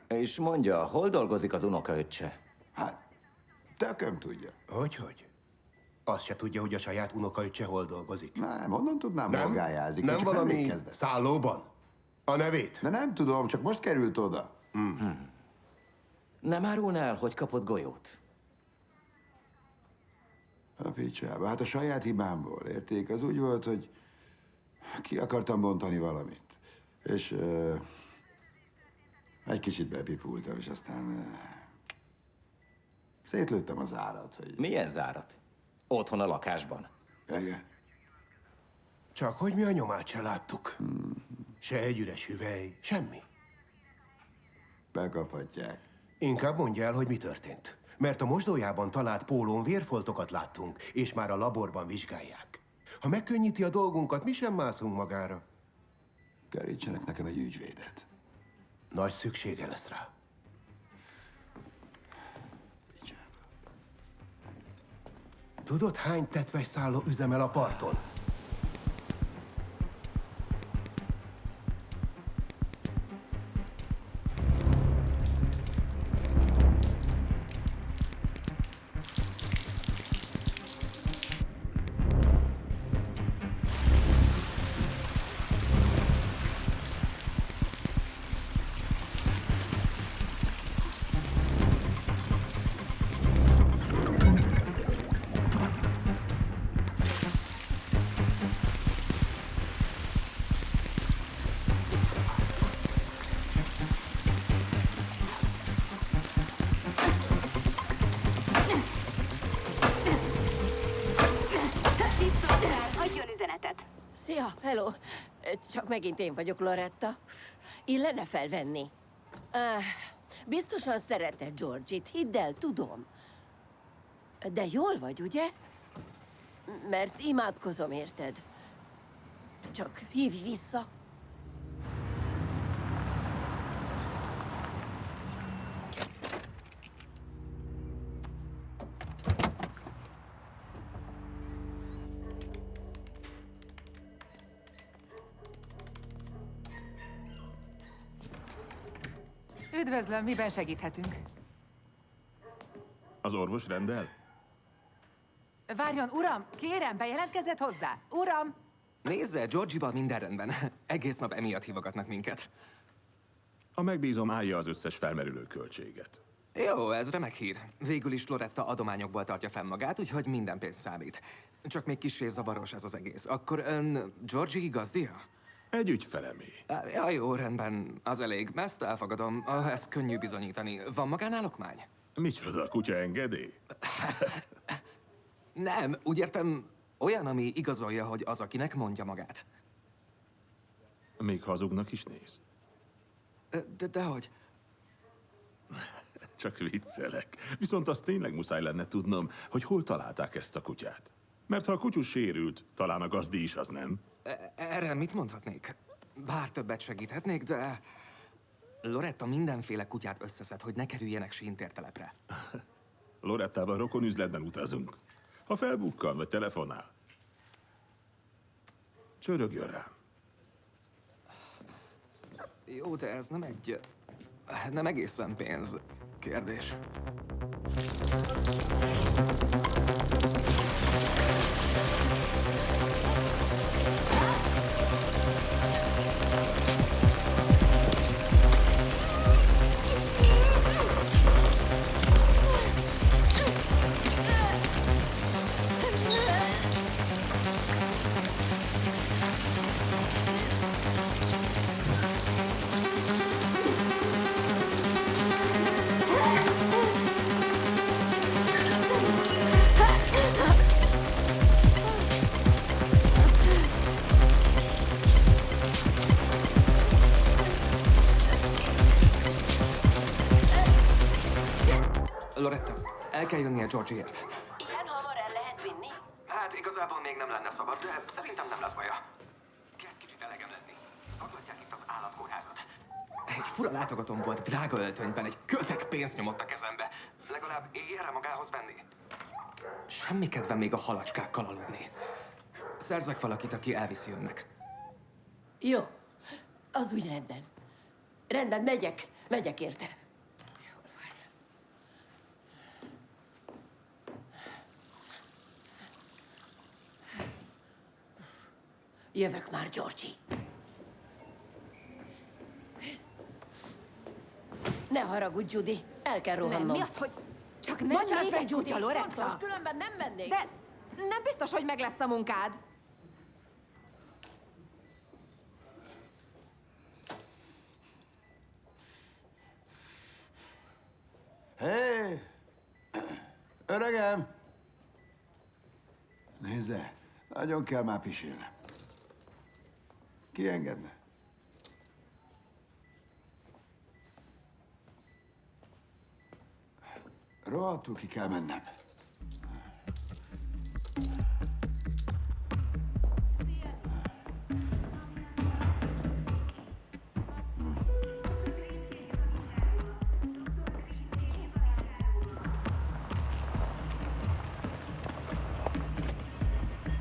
És mondja, hol dolgozik az unokaöccse? Hát, tököm tudja. Hogy? Azt se tudja, hogy a saját unokaöccse hol dolgozik. Nem, honnan tudnám, hol gályázik? Nem Csak valami nemrég kezdett. szállóban? A nevét? De nem tudom, csak most került oda. Nem árulná el, hogy kapott golyót? A picsába, hát a saját hibámból, érték? Az úgy volt, hogy ki akartam bontani valamit. És egy kicsit bepipultam, és aztán szétlőttem az árat. Hogy... Milyen zárat? Otthon a lakásban? Igen. Csak hogy mi a nyomát se láttuk. Se egy üres hüvely, semmi. Bekaphatják. Inkább mondja el, hogy mi történt. Mert a mosdójában talált pólón vérfoltokat láttunk, és már a laborban vizsgálják. Ha megkönnyíti a dolgunkat, mi sem mászunk magára. Kerítsenek nekem egy ügyvédet. Nagy szüksége lesz rá. Tudod, hány tetves szálló üzemel a parton? Adjon üzenetet. Szia, hello. Csak megint én vagyok, Loretta. Illene felvenni. Biztosan szereted Georgie-t, hidd el, tudom. De jól vagy, ugye? Mert imádkozom, érted? Csak hívj vissza. Üdvözlöm, miben segíthetünk? Az orvos rendel? Várjon, uram! Kérem, bejelentkezett hozzá! Uram! Nézze, Georgie-val minden rendben. Egész nap emiatt hívogatnak minket. A megbízom állja az összes felmerülő költséget. Jó, ez remek hír. Végül is Loretta adományokból tartja fenn magát, úgyhogy minden pénz számít. Csak még kissé zavaros ez az egész. Akkor ön Georgie gazdia? Egy ügyfelemé. Ja, jó, rendben. Az elég. Ezt elfogadom. Ez könnyű bizonyítani. Van magánál okmány? Micsoda, kutya engedély? Nem, úgy értem, olyan, ami igazolja, hogy az, akinek mondja magát. Még hazugnak is néz. Dehogy. Csak viccelek. Viszont azt tényleg muszáj lenne tudnom, hogy hol találták ezt a kutyát. Mert ha a kutyus sérült, talán a gazdi is az, nem? Erre mit mondhatnék? Bár többet segíthetnék, de... Loretta mindenféle kutyát összeszed, hogy ne kerüljenek síntértelepre. Lorettával rokonüzletben utazunk. Ha felbukkan vagy telefonál, csörögjön rám. Jó, de ez nem egészen pénz kérdés. Loretta, el kell jönnie Georgie-ért. Ilyen hamar el lehet vinni? Hát igazából még nem lenne szabad, de szerintem nem lesz baja. Kezd kicsit elegem lenni. Szaglatják itt az állatkórházat. Egy fura látogatóm volt drága öltönyben, egy kötek pénzt nyomott a kezembe. Legalább éjjelre magához venni. Semmi kedvem még a halacskákkal aludni. Szerzek valakit, aki elviszi önnek. Jó, az úgy rendben. Rendben, megyek érte. Jövök már, Georgie. Ne haragudj, Judy. El kell rohannom. Nem, mi az, hogy csak nem Bocsáss még meg, egy Judy, kutya, Loretta. fontos, különben nem mennék. De nem biztos, hogy meg lesz a munkád. Hé! Öregem! Nézze, nagyon kell már pisilnem. Ki engedne? Rohadtul ki kell mennem.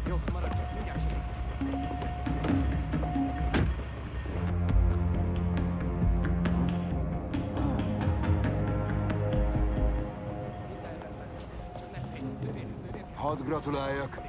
Jó, maradj csak, mindjárt segítek. Hadd gratuláljak.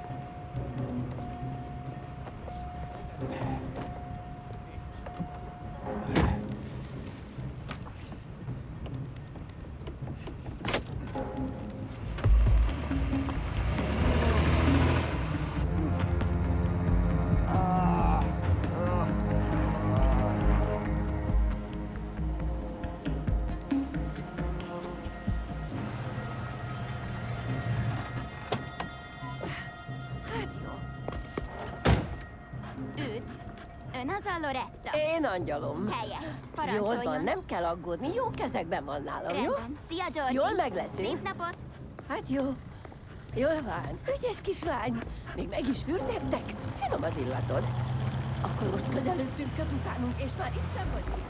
Hát jó. Üdv! Ön az a Loretta? Én angyalom. Helyes. Jól Parancsoljon. van, nem kell aggódni, jó kezekben van nálam, jó? Rendben. Szia, Georgie. Jól meg leszünk. Szép napot. Hát jó. Jól van. Ügyes kislány. Még meg is fürdettek. Finom az illatod. Akkor most közelődtünk, köt utánunk, és már itt sem vagyunk.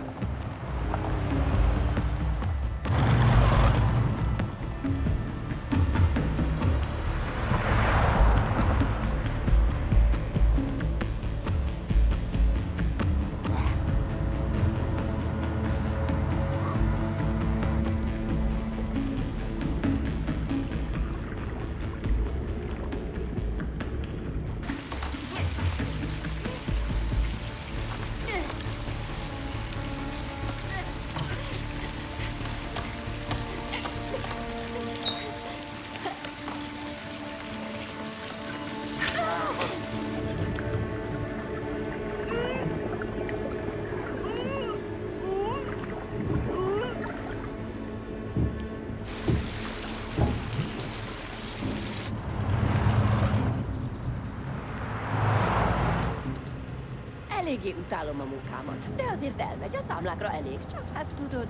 Eléggé utálom a munkámat, de azért elmegy, a számlákra elég. Csak hát tudod,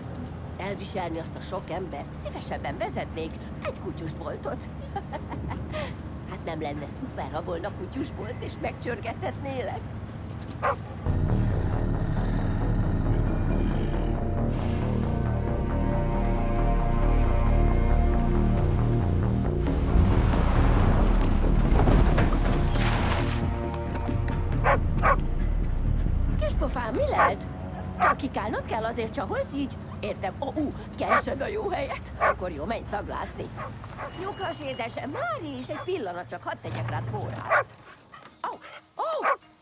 elviselni azt a sok embert, szívesebben vezetnék egy kutyusboltot. Hát nem lenne szuper, ha volna kutyusbolt, és megcsörgethetnélek? Kispofám, mi lehet? Kakikálnod kell, azért csaholsz így? Értem, keresed a jó helyet? Akkor jó, menj szaglászni. Lyukas édesem, Mári is egy pillanat, csak hadd tegyek rád forrást.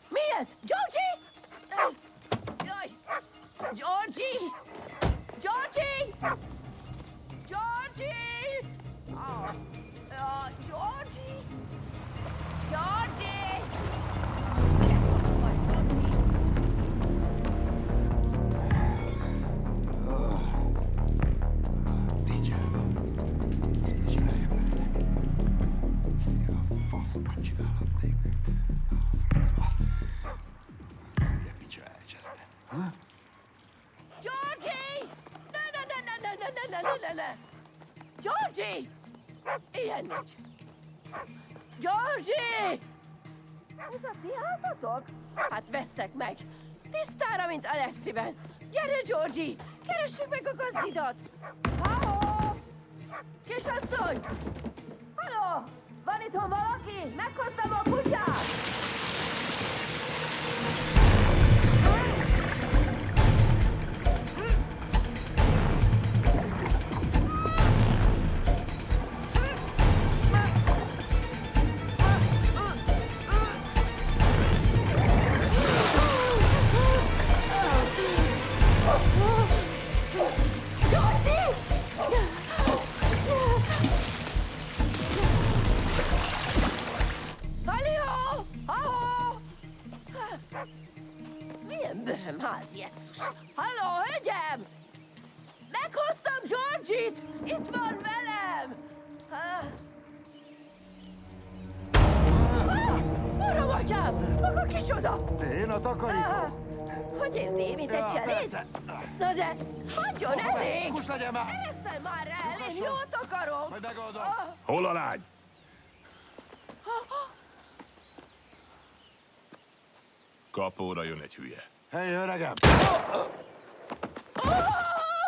Mi ez? Georgie? Jaj! Georgie! Georgie! Georgie! Georgie! Georgie! Faszomban csinálod még. Francba. De picsa elcseszte. Georgie! Ne! Georgie! Ilyen nincs. Georgie! Ez a ti házatok? Hát vesszek meg. Tisztára, mint Alessiben. Gyere, Georgie! Keressük meg a gazdidat! Halló! Kisasszony! Halló! Van itthon valaki? Meghoztam a kutyát! Milyen böhömház, jesszus! Halló, hölgyem! Meghoztam Georgie-t! Itt van velem! Uram, atyám! Maga kicsoda! Én a takarító. Hogy érti, mint egy cseléd? Na de, hagyjon elég! Kus legyen már! Eresszel már el, én jót akarok! Majd megoldom. Hol a lány? Kapóra jön egy hülye. Hely, öregem!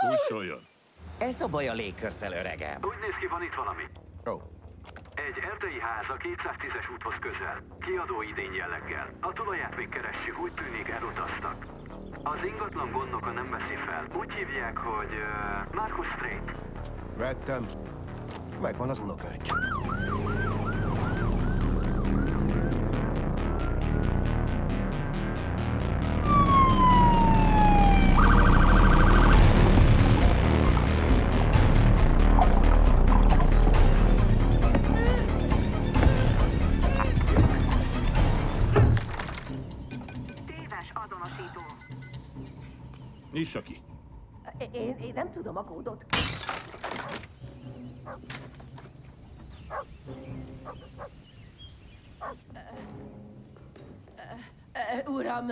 Kussoljon! Ez a baj a légkörszel, öregem. Úgy néz ki, van itt valami. Ó. Egy erdei ház a 210-es úthoz közel. Kiadó idény jelleggel. A tulaját még keressük, úgy tűnik elutaztak. Az ingatlan gondnoka nem veszi fel. Úgy hívják, hogy Marcus Strait. Vettem. Megvan az unokaöccse. Nyissa ki! Én nem tudom a kódot. Uram,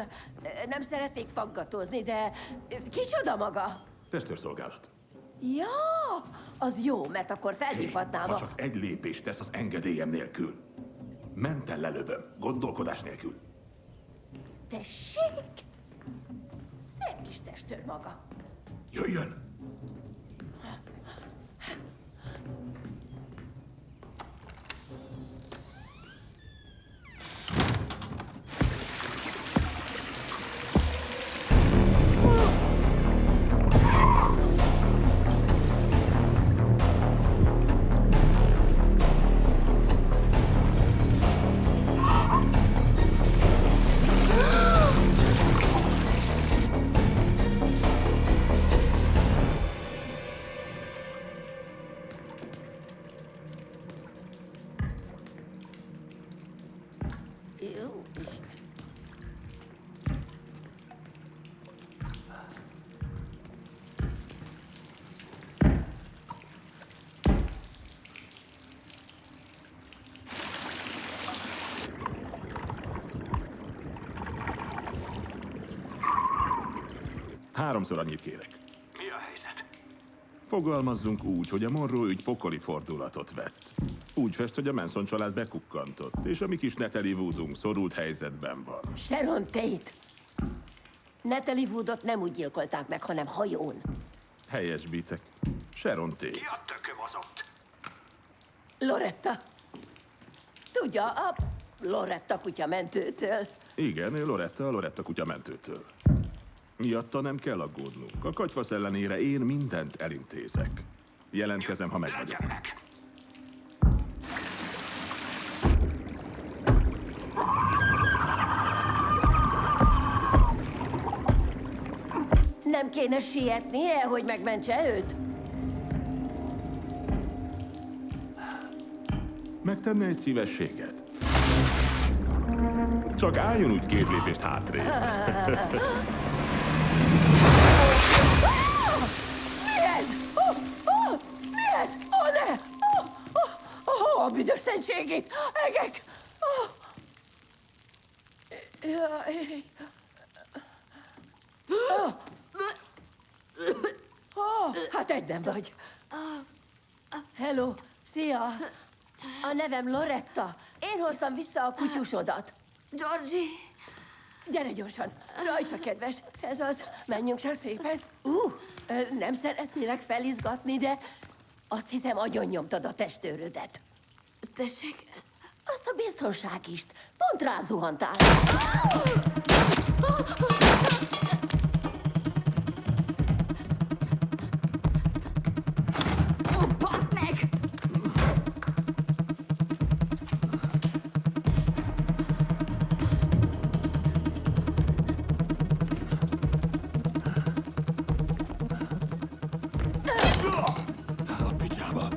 nem szeretnék faggatózni, de kicsoda maga? Testőrszolgálat. Ja, az jó, mert akkor felhívhatnám Ha csak egy lépést tesz az engedélyem nélkül, menten lelövöm, gondolkodás nélkül. Tessék! Szép kis testőr maga. Jöjjön! Jó. 3-szor annyit kérek. Mi a helyzet? Fogalmazzunk úgy, hogy a Monroe ügy pokoli fordulatot vett. Úgy fest, hogy a Manson család bekukkantott, és a mi kis Natalie Woodunk szorult helyzetben van. Sharon Tate. Natalie Woodot nem úgy gyilkolták meg, hanem hajón. Helyesbítek. Sharon Tate. Ki a tököm az ott? Loretta. Tudja, a Loretta kutyamentőtől. Igen, Loretta a Loretta kutyamentőtől. Miatta nem kell aggódnunk. A katyvasz ellenére én mindent elintézek. Jelentkezem, ha megvagyok. Nem kéne sietnie, hogy megmentse őt? Megtenne egy szívességet. Csak álljon úgy 2 lépést hátrébb. Mi ez? Mi ez? Ne! A büdös szentségét! Egek! Jaj. Hát egyben vagy. Hello, szia! A nevem Loretta. Én hoztam vissza a kutyusodat. Georgie! Gyere gyorsan! Rajta, kedves! Ez az. Menjünk csak szépen. Nem szeretnélek felizgatni, de azt hiszem, agyon nyomtad a testőrödet. Tessék? Azt a biztonságist. Pont rázuhantál. Baszd meg! A picsába.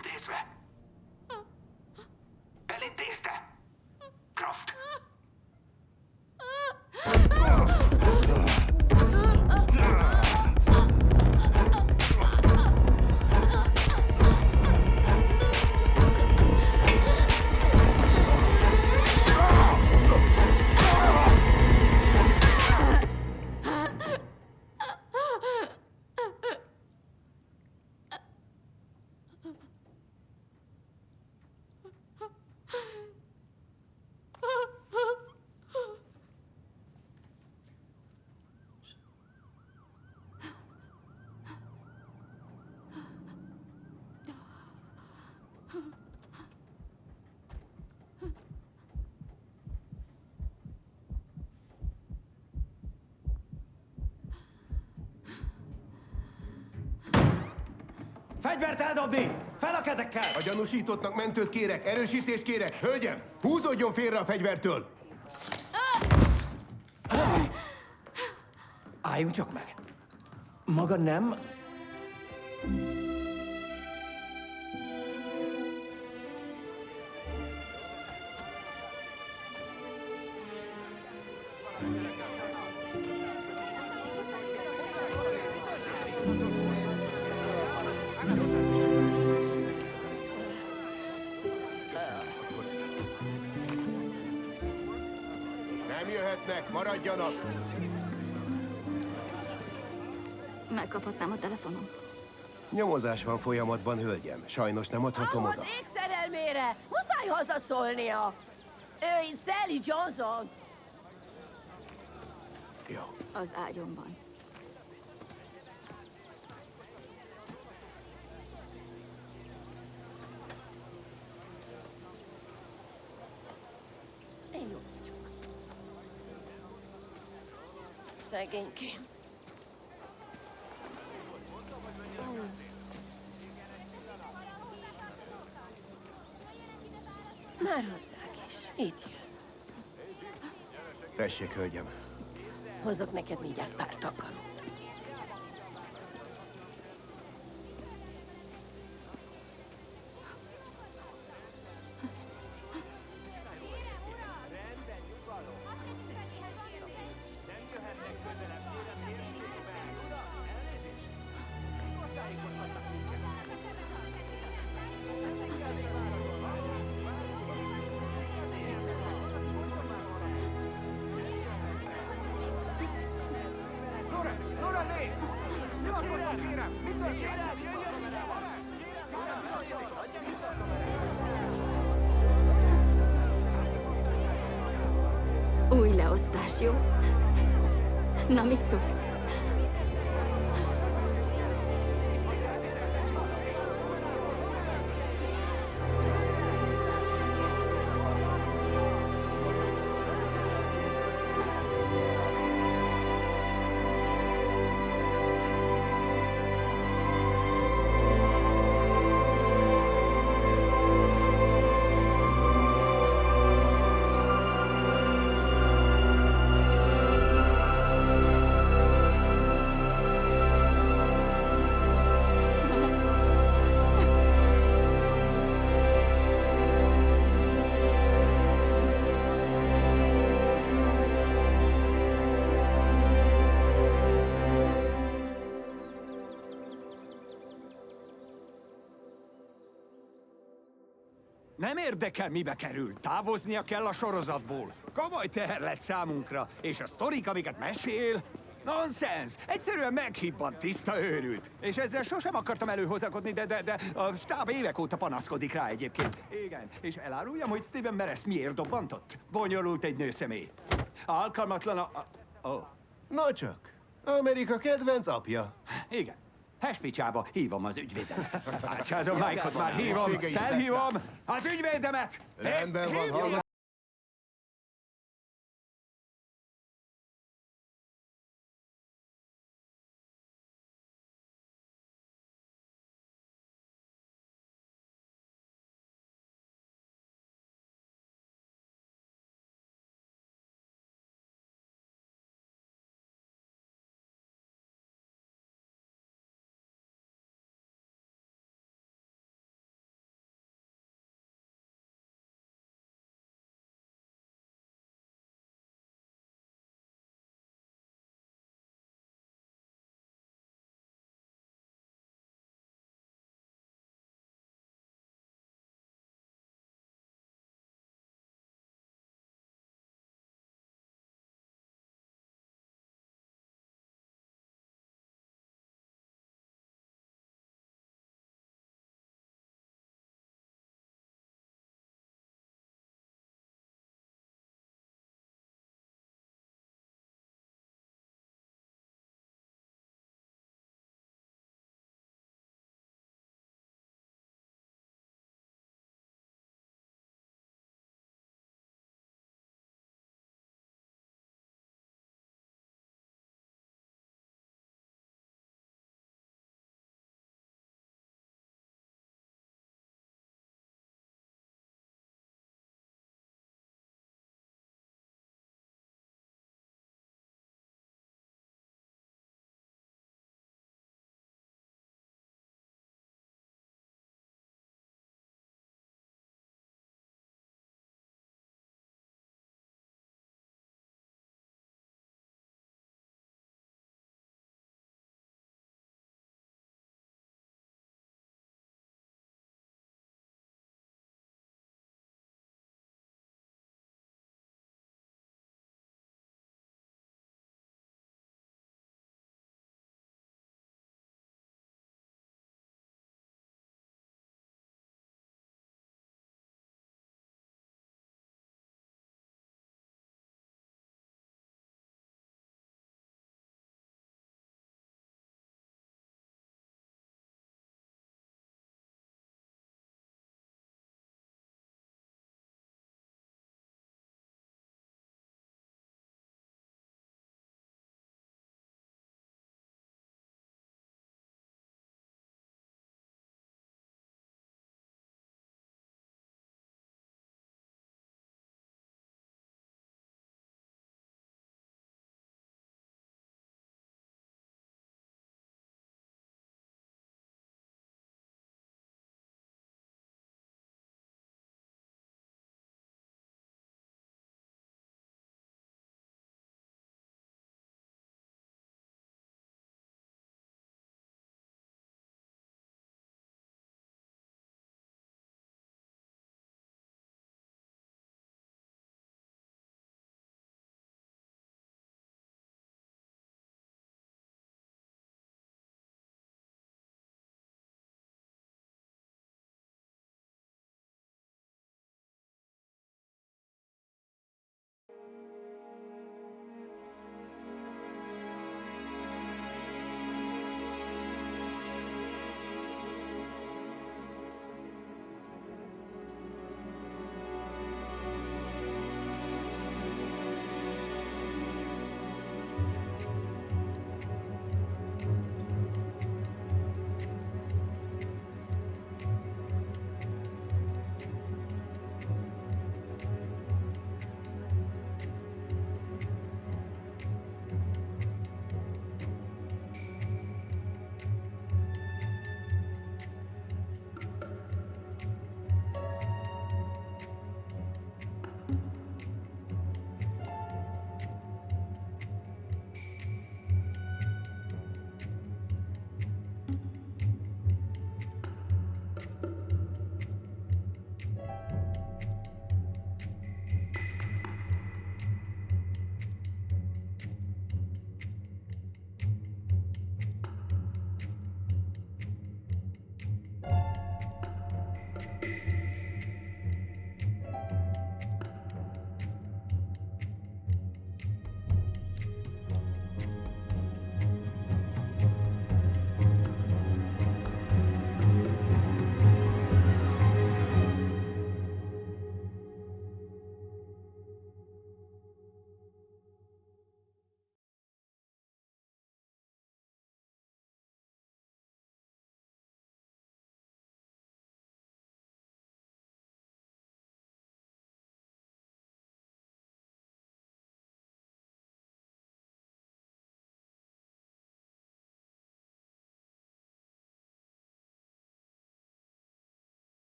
elintézve? Elintézte? Kraft. Fegyvert eldobni! Fel a kezekkel! A gyanúsítottnak mentőt kérek, erősítést kérek. Hölgyem, húzódjon félre a fegyvertől! Álljunk csak meg. Maga nem... Nem jöhetnek, maradjanak! Megkaphatnám a telefonom. Nyomozás van folyamatban, hölgyem. Sajnos nem adhatom Az oda. ég szerelmére! Muszáj hazaszólnia! Ő itt Sally Johnson! Jó. Az ágyomban. Én jó vagyok. Szegénykém. Már hozzák is. Itt jön. Tessék, hölgyem. Hozok neked mindjárt pár takarót. Lorelei! Nyilatkozzon, kérem! Mi történt? Új leosztás, jó? Na, mit szólsz? Nem érdekel, mibe kerül. Távoznia kell a sorozatból. Komoly teher lett számunkra, és a sztorik, amiket mesél, nonsens. Egyszerűen meghibbant, tiszta őrült. És ezzel sosem akartam előhozakodni, de a stáb évek óta panaszkodik rá egyébként. Igen, és eláruljam, hogy Steven Meres miért dobbantott? Bonyolult egy nőszemély. Alkalmatlan a... Ó. No csak. Amerika kedvenc apja. Igen. Hespicsába hívom az ügyvédemet. Átcsázom, Mike-ot már hívom. Felhívom az ügyvédemet. Rendben van, hallgatom.